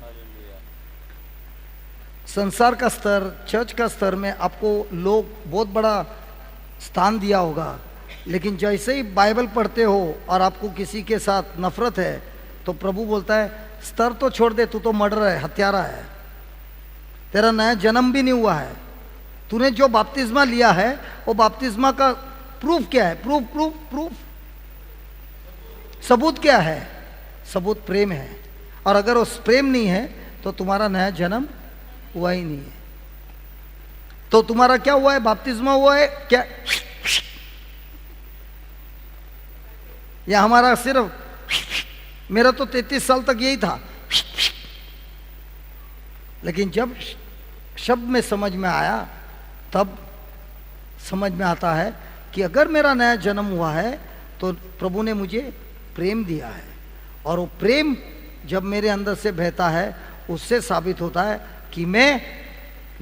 संसार का स्तर, चर्च का स्तर में आपको लोग बहुत बड़ा स्थान दिया होगा, लेकिन जैसे ही बाइबल पढ़ते हो और आपको किसी के साथ नफरत है तो प्रभु बोलता है स्तर तो छोड़ दे, तू तो मर्डर है, हत्यारा है, तेरा नया जन्म भी नहीं हुआ है। तूने जो बपतिस्मा लिया है वो बपतिस्मा का प्रूफ क्या है? प्रूफ प्रूफ प्रूफ सबूत क्या है? सबूत प्रेम है। और अगर उस प्रेम नहीं है तो तुम्हारा नया जन्म हुआ ही नहीं है। तो तुम्हारा क्या हुआ है? बपतिस्मा हुआ है क्या? या हमारा सिर्फ, मेरा तो 33 साल तक यही था, लेकिन जब शब्द में समझ में आया तब समझ में आता है कि अगर मेरा नया जन्म हुआ है तो प्रभु ने मुझे प्रेम दिया है, और वो प्रेम जब मेरे अंदर से बहता है उससे साबित होता है कि मैं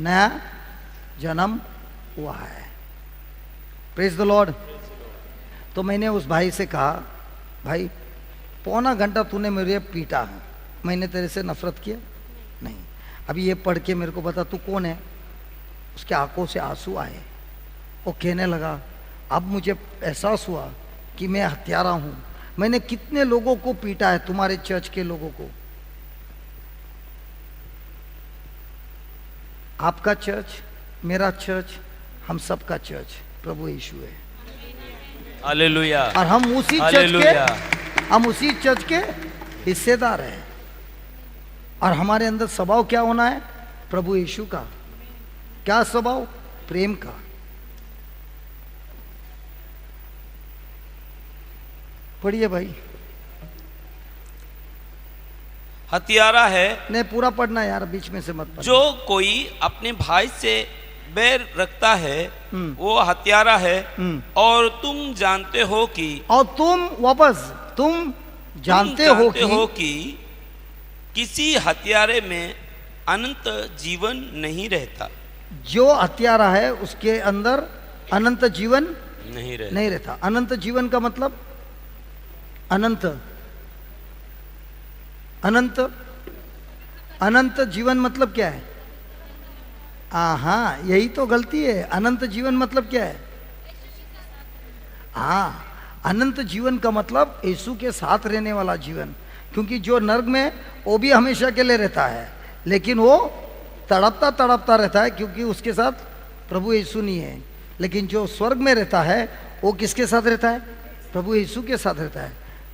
नया जन्म हुआ है। Praise the Lord. तो मैंने उस भाई से कहा, भाई पौना घंटा तूने मुझे पीटा है, मैंने तेरे से नफरत किया नहीं। अभी ये पढ़ के मेरे को बता तू कौन है। उसके आंखों से आंसू आए। वो कहने लगा अब मुझे एहसास हुआ कि मैं हत्यारा हूं। मैंने कितने लोगों को पीटा है, तुम्हारे चर्च के लोगों को। आपका चर्च, मेरा चर्च, हम सबका चर्च प्रभु यीशु है। हालेलुया। और हम उसी चर्च के हिस्सेदार हैं। और हमारे अंदर स्वभाव क्या होना है? प्रभु यीशु का। क्या स्वभाव? प्रेम का। पढ़िए भाई। हत्यारा है, नहीं पूरा पढ़ना यार, बीच में से मत पढ़ना। जो कोई अपने भाई से बैर रखता है वो हत्यारा है। और तुम जानते हो कि, और तुम जानते हो कि किसी हत्यारे में अनंत जीवन नहीं रहता। जो हत्यारा है उसके अंदर अनंत जीवन नहीं रहता। अनंत जीवन का मतलब अनंत जीवन मतलब क्या है? हाँ, यही तो गलती है। अनंत जीवन मतलब क्या है? हाँ, अनंत जीवन का मतलब यीशु के साथ रहने वाला जीवन। क्योंकि जो नर्क में वो भी हमेशा के लिए रहता है, लेकिन वो तड़पता रहता है क्योंकि उसके साथ प्रभु यीशु नहीं है। लेकिन जो स्वर्ग में रहता है वो किसके साथ रहता है? प्रभु यीशु के साथ रहता है।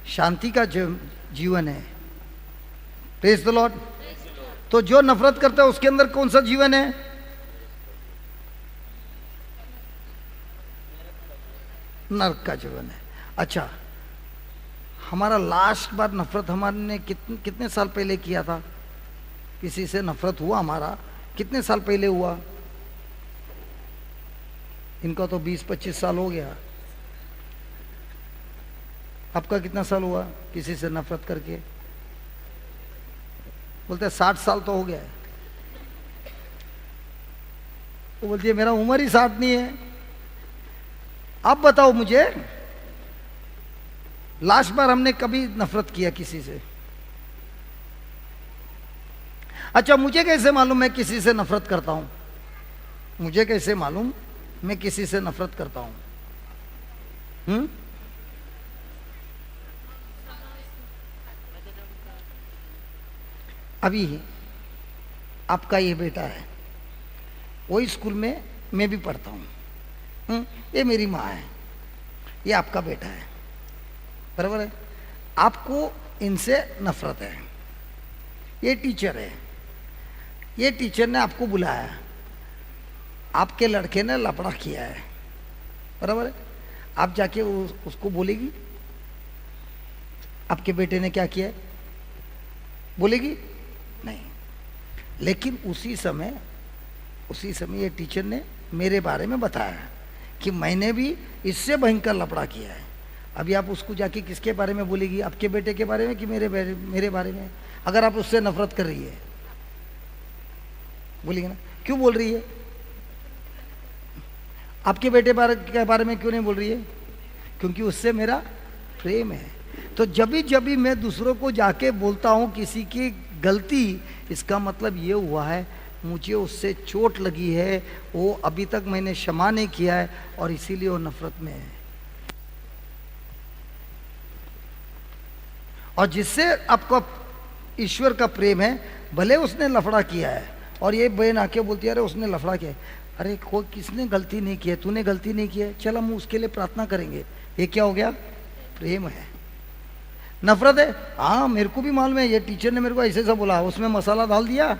शांति का जीवन है। Praise the Lord. तो जो नफरत करता है उसके अंदर कौन सा जीवन है? नरक का जीवन है। अच्छा, हमारा लास्ट बार नफरत हमारे कितने साल पहले किया था? किसी से नफरत हुआ हमारा कितने साल पहले हुआ? इनका तो 20-25 साल हो गया। आपका कितना साल हुआ किसी से नफरत करके? बोलते हैं 60 साल तो हो गया है। वो बोलती है मेरा उम्र ही 60 नहीं है। आप बताओ मुझे, लास्ट बार हमने कभी नफरत किया किसी से? अच्छा, मुझे कैसे मालूम मैं किसी से नफरत करता हूं? मुझे कैसे मालूम मैं किसी से नफरत करता हूं? अभी आपका ये बेटा है, वही स्कूल में मैं भी पढ़ता हूं। ये मेरी माँ है, ये आपका बेटा है, बराबर है। आपको इनसे नफरत है। ये टीचर है, ये टीचर ने आपको बुलाया, आपके लड़के ने लफड़ा किया है, बराबर है। आप जाके उसको बोलेगी आपके बेटे ने क्या किया है? बोलेगी नहीं। लेकिन उसी समय ये टीचर ने मेरे बारे में बताया कि मैंने भी इससे भयंकर लफड़ा किया है। अभी आप उसको जाके किसके बारे में बोलेगी? आपके बेटे के बारे में कि मेरे बारे में? अगर आप उससे नफरत कर रही है, बोलेगी ना। क्यों बोल रही है? आपके बेटे के बारे में क्यों नहीं बोल रही है? क्योंकि उससे मेरा प्रेम है। तो जब भी मैं दूसरों को जाके बोलता हूँ किसी की गलती, इसका मतलब ये हुआ है मुझे उससे चोट लगी है, वो अभी तक मैंने क्षमा नहीं किया है और इसीलिए वो नफरत में है। और जिससे आपको ईश्वर का प्रेम है, भले उसने लफड़ा किया है, और ये बहन आके बोलती है अरे उसने लफड़ा किया है, अरे कोई किसने गलती नहीं की है, तूने गलती नहीं की है, चल हम उसके लिए प्रार्थना करेंगे। ये क्या हो गया? प्रेम है। नफरत है, हाँ मेरे को भी मालूम है, ये टीचर ने मेरे को ऐसे ऐसा बोला, उसमें मसाला डाल दिया।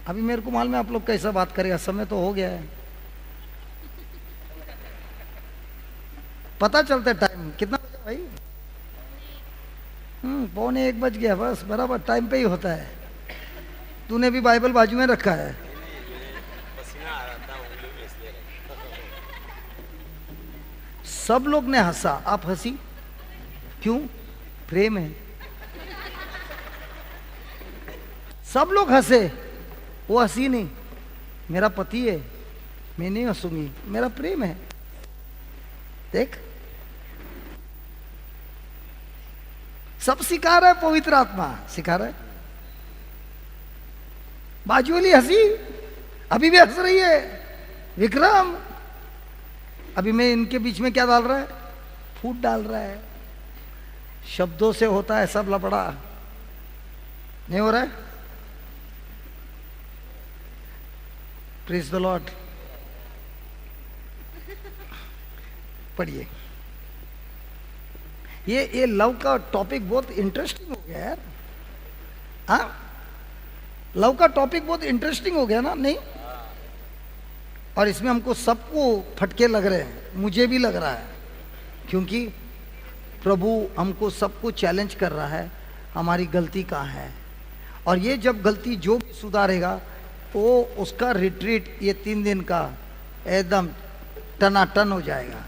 अभी मेरे को मालूम है आप लोग कैसा बात करेगा, समय तो हो गया है, पता चलता है टाइम कितना बजा भाई। 1:45 बज गया, बस बराबर टाइम पे ही होता है। तूने भी बाइबल बाजू में रखा है। सब लोग ने हंसा, आप हंसी क्यों? प्रेम है। सब लोग हंसे, वो हंसी नहीं, मेरा पति है, मैं नहीं हंसूंगी, मेरा प्रेम है। देख, सब सिखा रहा है, पवित्र आत्मा सिखा रहा है। बाजू वाली हंसी, अभी भी हंस रही है। विक्रम, अभी मैं इनके बीच में क्या डाल रहा है? फूट डाल रहा है। शब्दों से होता है सब लफड़ा, नहीं हो रहा है? Praise the Lord. पढ़िए, ये लव का टॉपिक बहुत इंटरेस्टिंग हो गया यार। हाँ, लव का टॉपिक बहुत इंटरेस्टिंग हो गया ना? नहीं, और इसमें हमको सबको फटके लग रहे हैं, मुझे भी लग रहा है, क्योंकि प्रभु हमको सबको चैलेंज कर रहा है, हमारी गलती कहाँ है। और ये जब गलती जो भी सुधारेगा, वो उसका रिट्रीट ये 3 दिन का एकदम टनाटन हो जाएगा।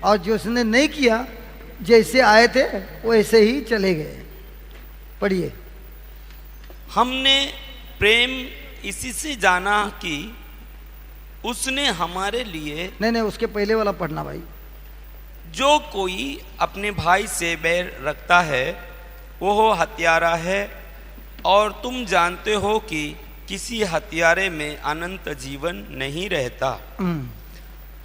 और जो उसने नहीं किया, जैसे आए थे वैसे ही चले गए। पढ़िए, हमने प्रेम इसी से जाना कि उसने हमारे लिए, नहीं उसके पहले वाला पढ़ना भाई। जो कोई अपने भाई से बैर रखता है वो हत्यारा है, और तुम जानते हो कि किसी हत्यारे में अनंत जीवन नहीं रहता।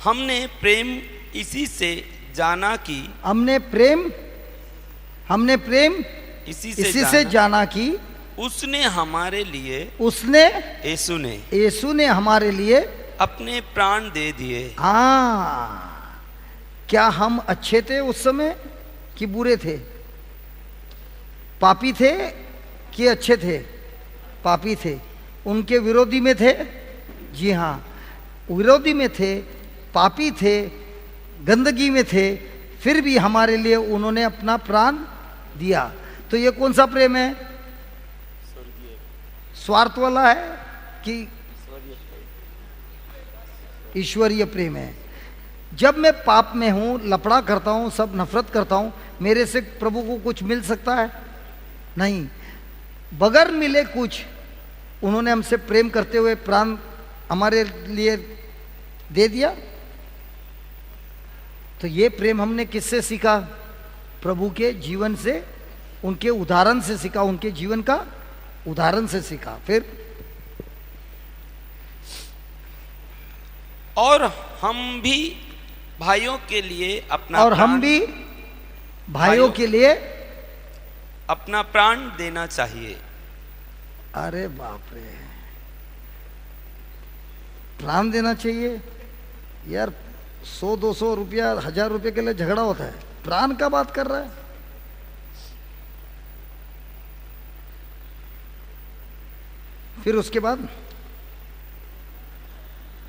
हमने प्रेम इसी से जाना कि, हमने प्रेम इसी से जाना कि उसने हमारे लिए, यीशु ने हमारे लिए अपने प्राण दे दिए। हाँ, क्या हम अच्छे थे उस समय कि बुरे थे? पापी थे कि अच्छे थे? पापी थे। उनके विरोधी में थे? जी हाँ, विरोधी में थे, पापी थे, गंदगी में थे, फिर भी हमारे लिए उन्होंने अपना प्राण दिया। तो ये कौन सा प्रेम है? स्वार्थ वाला है कि ईश्वरीय प्रेम है? जब मैं पाप में हूं, लफड़ा करता हूं, सब नफरत करता हूं, मेरे से प्रभु को कुछ मिल सकता है? नहीं। बगैर मिले कुछ, उन्होंने हमसे प्रेम करते हुए प्राण हमारे लिए दे दिया। तो ये प्रेम हमने किससे सीखा? प्रभु के जीवन से, उनके उदाहरण से सीखा, उनके जीवन का उदाहरण से सीखा। फिर और हम भी भाइयों के लिए अपना, और हम भी भाइयों के लिए अपना प्राण देना चाहिए। अरे बाप रे, प्राण देना चाहिए यार? 100-200 रुपया, 1000 रुपये के लिए झगड़ा होता है, प्राण का बात कर रहा है। फिर उसके बाद,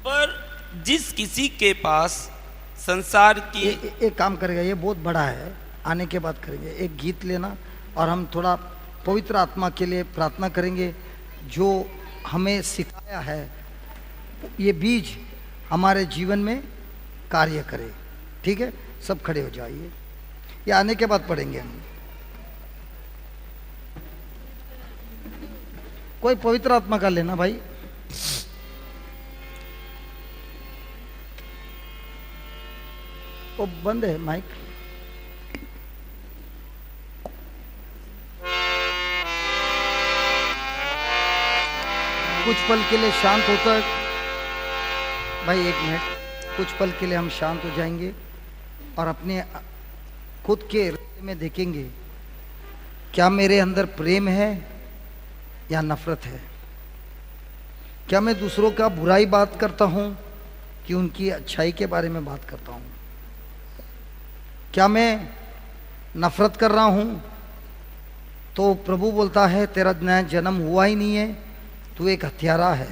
पर जिस किसी के पास संसार की, एक काम करेगा, ये बहुत बड़ा है, आने के बाद करेंगे। एक गीत लेना और हम थोड़ा पवित्र आत्मा के लिए प्रार्थना करेंगे, जो हमें सिखाया है ये बीज हमारे जीवन में कार्य करे। ठीक है, सब खड़े हो जाइए, ये आने के बाद पढ़ेंगे हम। कोई पवित्र आत्मा का लेना भाई। वो बंद है माइक। कुछ पल के लिए शांत होकर भाई, 1 मिनट। कुछ पल के लिए हम शांत हो जाएंगे और अपने खुद के हृदय में देखेंगे, क्या मेरे अंदर प्रेम है या नफरत है? क्या मैं दूसरों का बुराई बात करता हूं कि उनकी अच्छाई के बारे में बात करता हूं? क्या मैं नफरत कर रहा हूं तो प्रभु बोलता है तेरा नया जन्म हुआ ही नहीं है, तू एक हत्यारा है।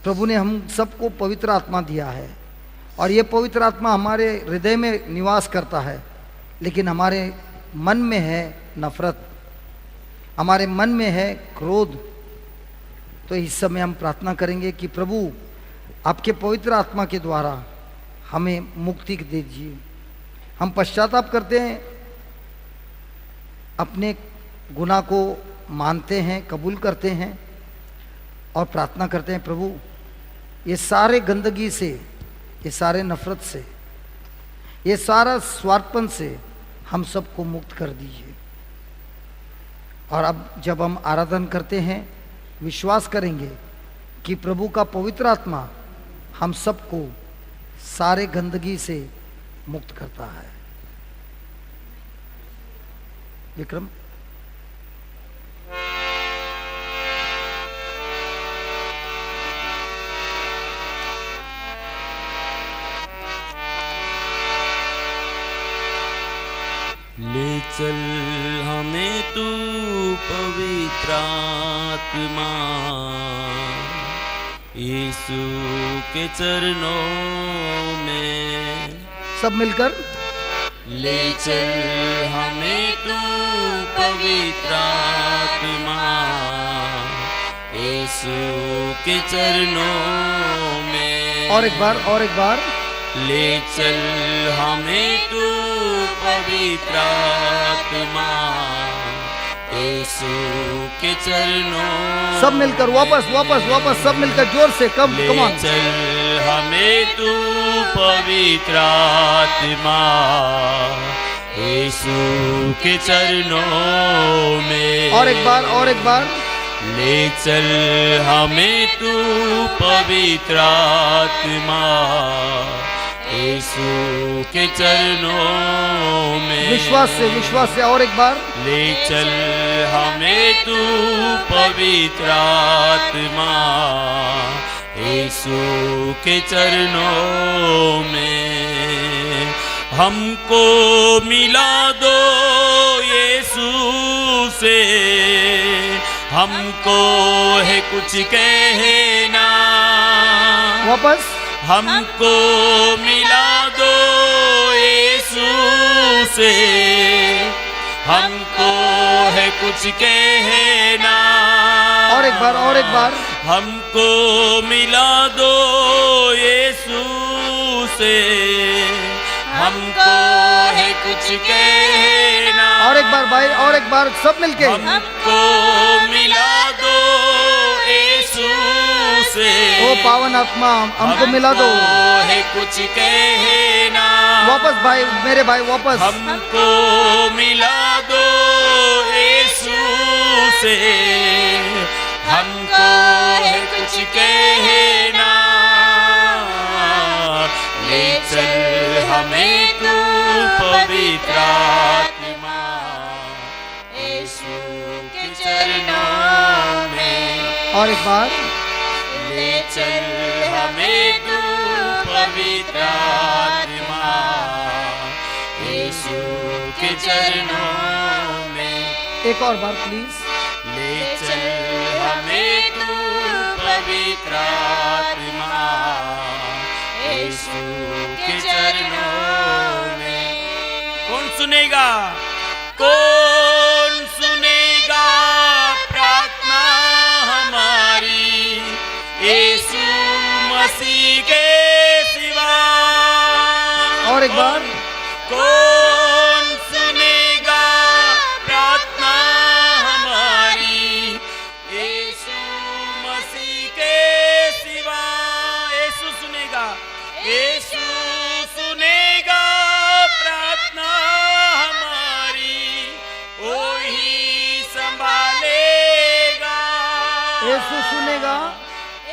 प्रभु ने हम सबको पवित्र आत्मा दिया है और ये पवित्र आत्मा हमारे हृदय में निवास करता है, लेकिन हमारे मन में है नफरत, हमारे मन में है क्रोध। तो इस समय हम प्रार्थना करेंगे कि प्रभु आपके पवित्र आत्मा के द्वारा हमें मुक्ति दीजिए। हम पश्चाताप करते हैं, अपने गुनाह को मानते हैं, कबूल करते हैं और प्रार्थना करते हैं, प्रभु ये सारे गंदगी से, ये सारे नफरत से, ये सारा स्वार्थपन से हम सबको मुक्त कर दीजिए। और अब जब हम आराधना करते हैं, विश्वास करेंगे कि प्रभु का पवित्र आत्मा हम सबको सारे गंदगी से मुक्त करता है। विक्रम, ले चल हमें तू पवित्र आत्मा, यीशु के चरणों में। सब मिलकर ले चल हमें तू पवित्र आत्मा, यीशु के चरणों में। और एक बार, और एक बार। ले चल हमें तू पवित्र आत्मा, यीशु के चरणों। सब मिलकर वापस वापस वापस, सब मिलकर जोर से, कम ऑन। चल हमें तू पवित्र आत्मा, यीशु के चरणों में। और एक बार, और एक बार। ले चल हमें तू पवित्र आत्मा, यीशु के चरणों में। विश्वास से, विश्वास से। और एक बार। ले चल हमें तू पवित्र आत्मा, यीशु के चरणों में। हमको मिला दो यीशु से, हमको है कुछ कहना। वापस। हमको मिला दो यीशु से, हमको है कुछ कहना। और एक बार, और एक बार। हमको मिला दो यीशु से, हमको है कुछ कहना। और एक बार भाई, और एक बार, सब मिलके। हमको मिला दो यीशु से, ओ पावन आत्मा हमको मिला दो। है कुछ कहना। वापस भाई, मेरे भाई वापस। हमको मिला दो यीशु से, हमको है कुछ कहना। ले चल हमें तू पवित्र आत्मा, यीशु के चरणों में। और एक बार। ले चल हमें तू पवित्र आत्मा, यीशु के चरणों में। एक और बार प्लीज। ले चल हमें तू पवित्र आत्मा, यीशु के चरणों में। कौन सुनेगा, कौन सुनेगा प्रार्थना हमारी, यीशु मसीह के सिवा। और एक बार। कौन सुनेगा प्रार्थना हमारी, यीशु मसीह के सिवा। यीशु सुनेगा, यीशु सुनेगा प्रार्थना हमारी, वही संभालेगा। यीशु सुनेगा,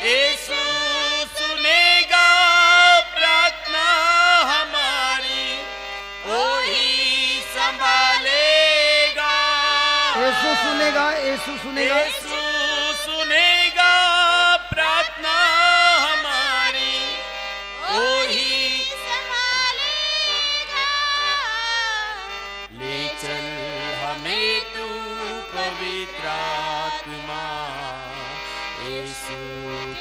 यीशु सुनेगा यीशु सुनेगा, यीशु सुनेगा प्रार्थना हमारी, वही संभालेगा। ले चल हमें तू पवित्र आत्मा, यीशु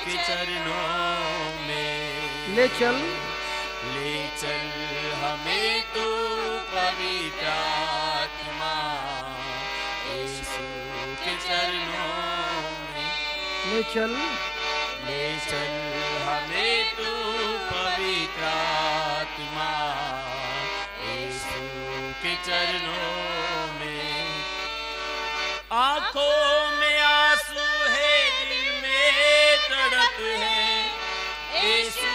के चरणों में। ले चल हमें तू पवित्र आत्मा, यीशु के चरणों में। ले चल हमें तू पवित्र आत्मा, यीशु के चरणों में। आंखों में आंसू है, दिल में तड़प है, यीशु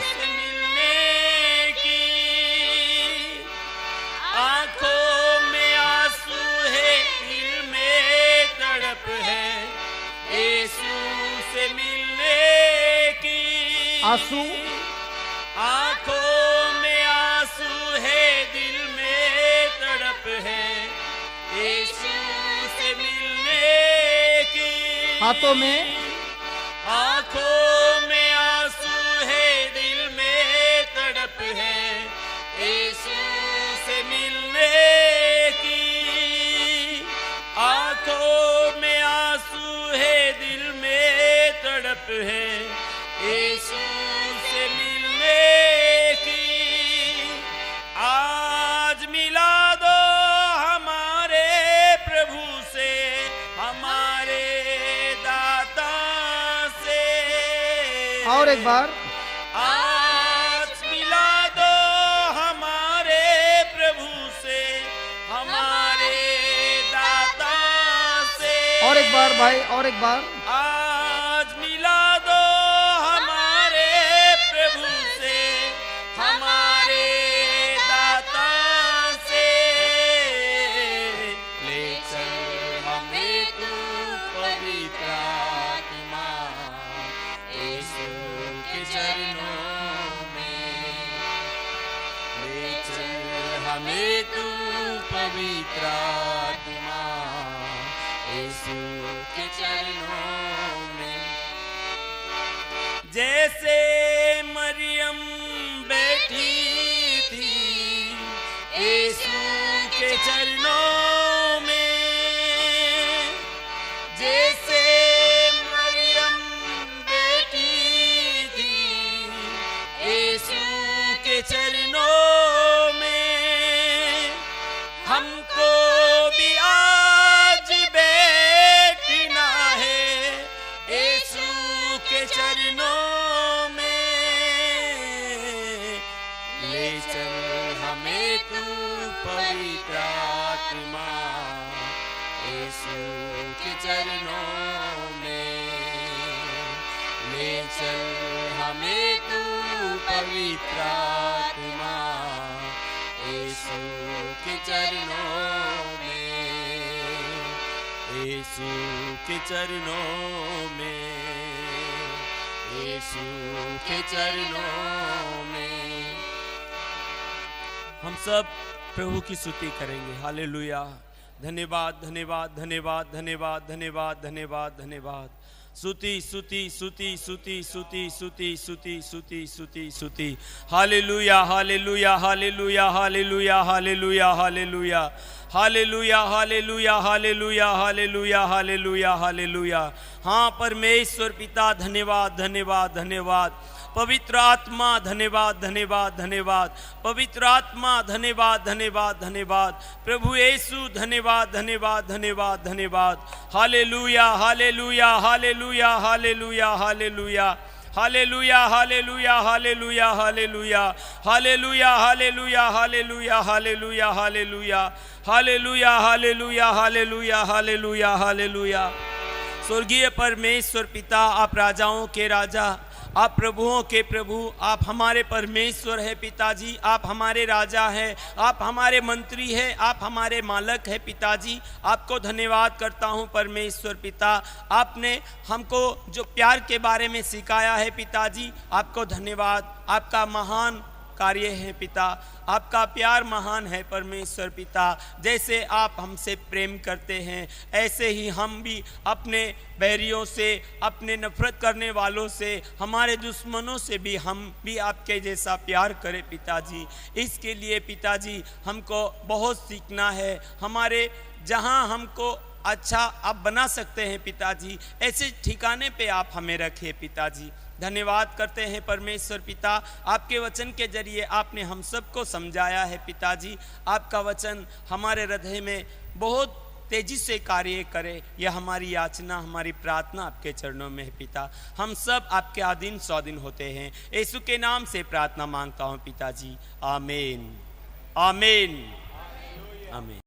से मिलने की। आंखों में आंसू है, दिल में तड़प है, यीशु से मिलने की। आंसू, आंखों में आंसू है, दिल में तड़प है, यीशु से मिलने की। हाथों में, आंखों में आंसू है, दिल में तड़प है, यीशु से मिलने की। आंखों में आंसू है, दिल में तड़प है, यीशु से मिलने की। आज मिला दो हमारे प्रभु से, हमारे दाता से। और एक बार, आज मिला दो हमारे प्रभु से, हमारे दाता से। और एक बार भाई, और एक बार। आज मिला दो हमारे प्रभु से, हमारे दाता से। ले चल हमें तू पवित्र आत्मा, यीशु के चरणों में। ले चल हमें तू पवित्र आत्मा, यीशु के चरणों में। जैसे मरियम बैठी थी यीशु के चरणों में, जैसे मरियम बैठी थी यीशु के चरणों में, हमको भी आज बैठना है यीशु के चरणों में। ले चल हमें तू पवित्र आत्मा, यीशु के चरणों में। ले चल हमें तू पवित्र आत्मा, यीशु के चरणों में। यीशु के चरणों में, यीशु के चरणों में। हम सब प्रभु की स्तुति करेंगे। हालेलुया। धन्यवाद धन्यवाद धन्यवाद धन्यवाद धन्यवाद धन्यवाद धन्यवाद। स्तुति स्तुति स्तुति स्तुति स्तुति स्तुति स्तुति स्तुति स्तुति स्तुति। Hallelujah hallelujah hallelujah hallelujah hallelujah hallelujah hallelujah hallelujah hallelujah hallelujah hallelujah hallelujah. हाँ परमेश्वर पिता धन्यवाद धन्यवाद धन्यवाद। पवित्र आत्मा धन्यवाद धन्यवाद धन्यवाद। पवित्र आत्मा धन्यवाद धन्यवाद धन्यवाद। प्रभु यीशु धन्यवाद धन्यवाद धन्यवाद धन्यवाद। Hallelujah hallelujah hallelujah hallelujah hallelujah hallelujah hallelujah hallelujah hallelujah hallelujah hallelujah hallelujah hallelujah hallelujah hallelujah hallelujah hallelujah hallelujah hallelujah. स्वर्गीय परमेश्वर पिता, आप राजाओं के राजा, आप प्रभुओं के प्रभु, आप हमारे परमेश्वर है पिताजी। आप हमारे राजा हैं, आप हमारे मंत्री हैं, आप हमारे मालक हैं पिताजी। आपको धन्यवाद करता हूं परमेश्वर पिता। आपने हमको जो प्यार के बारे में सिखाया है पिताजी, आपको धन्यवाद। आपका महान कार्य है पिता। आपका प्यार महान है परमेश्वर पिता। जैसे आप हमसे प्रेम करते हैं ऐसे ही हम भी अपने बैरियों से, अपने नफरत करने वालों से, हमारे दुश्मनों से भी हम भी आपके जैसा प्यार करें पिताजी। इसके लिए पिताजी हमको बहुत सीखना है। हमारे जहाँ हमको अच्छा आप बना सकते हैं पिताजी, ऐसे ठिकाने पे आप हमें रखें पिताजी। धन्यवाद करते हैं परमेश्वर पिता, आपके वचन के जरिए आपने हम सबको समझाया है पिताजी। आपका वचन हमारे हृदय में बहुत तेजी से कार्य करे, यह हमारी याचना, हमारी प्रार्थना आपके चरणों में है पिता। हम सब आपके अधीन स्वाधीन होते हैं। यीशु के नाम से प्रार्थना मांगता हूँ पिताजी, आमीन, आमीन, आमीन।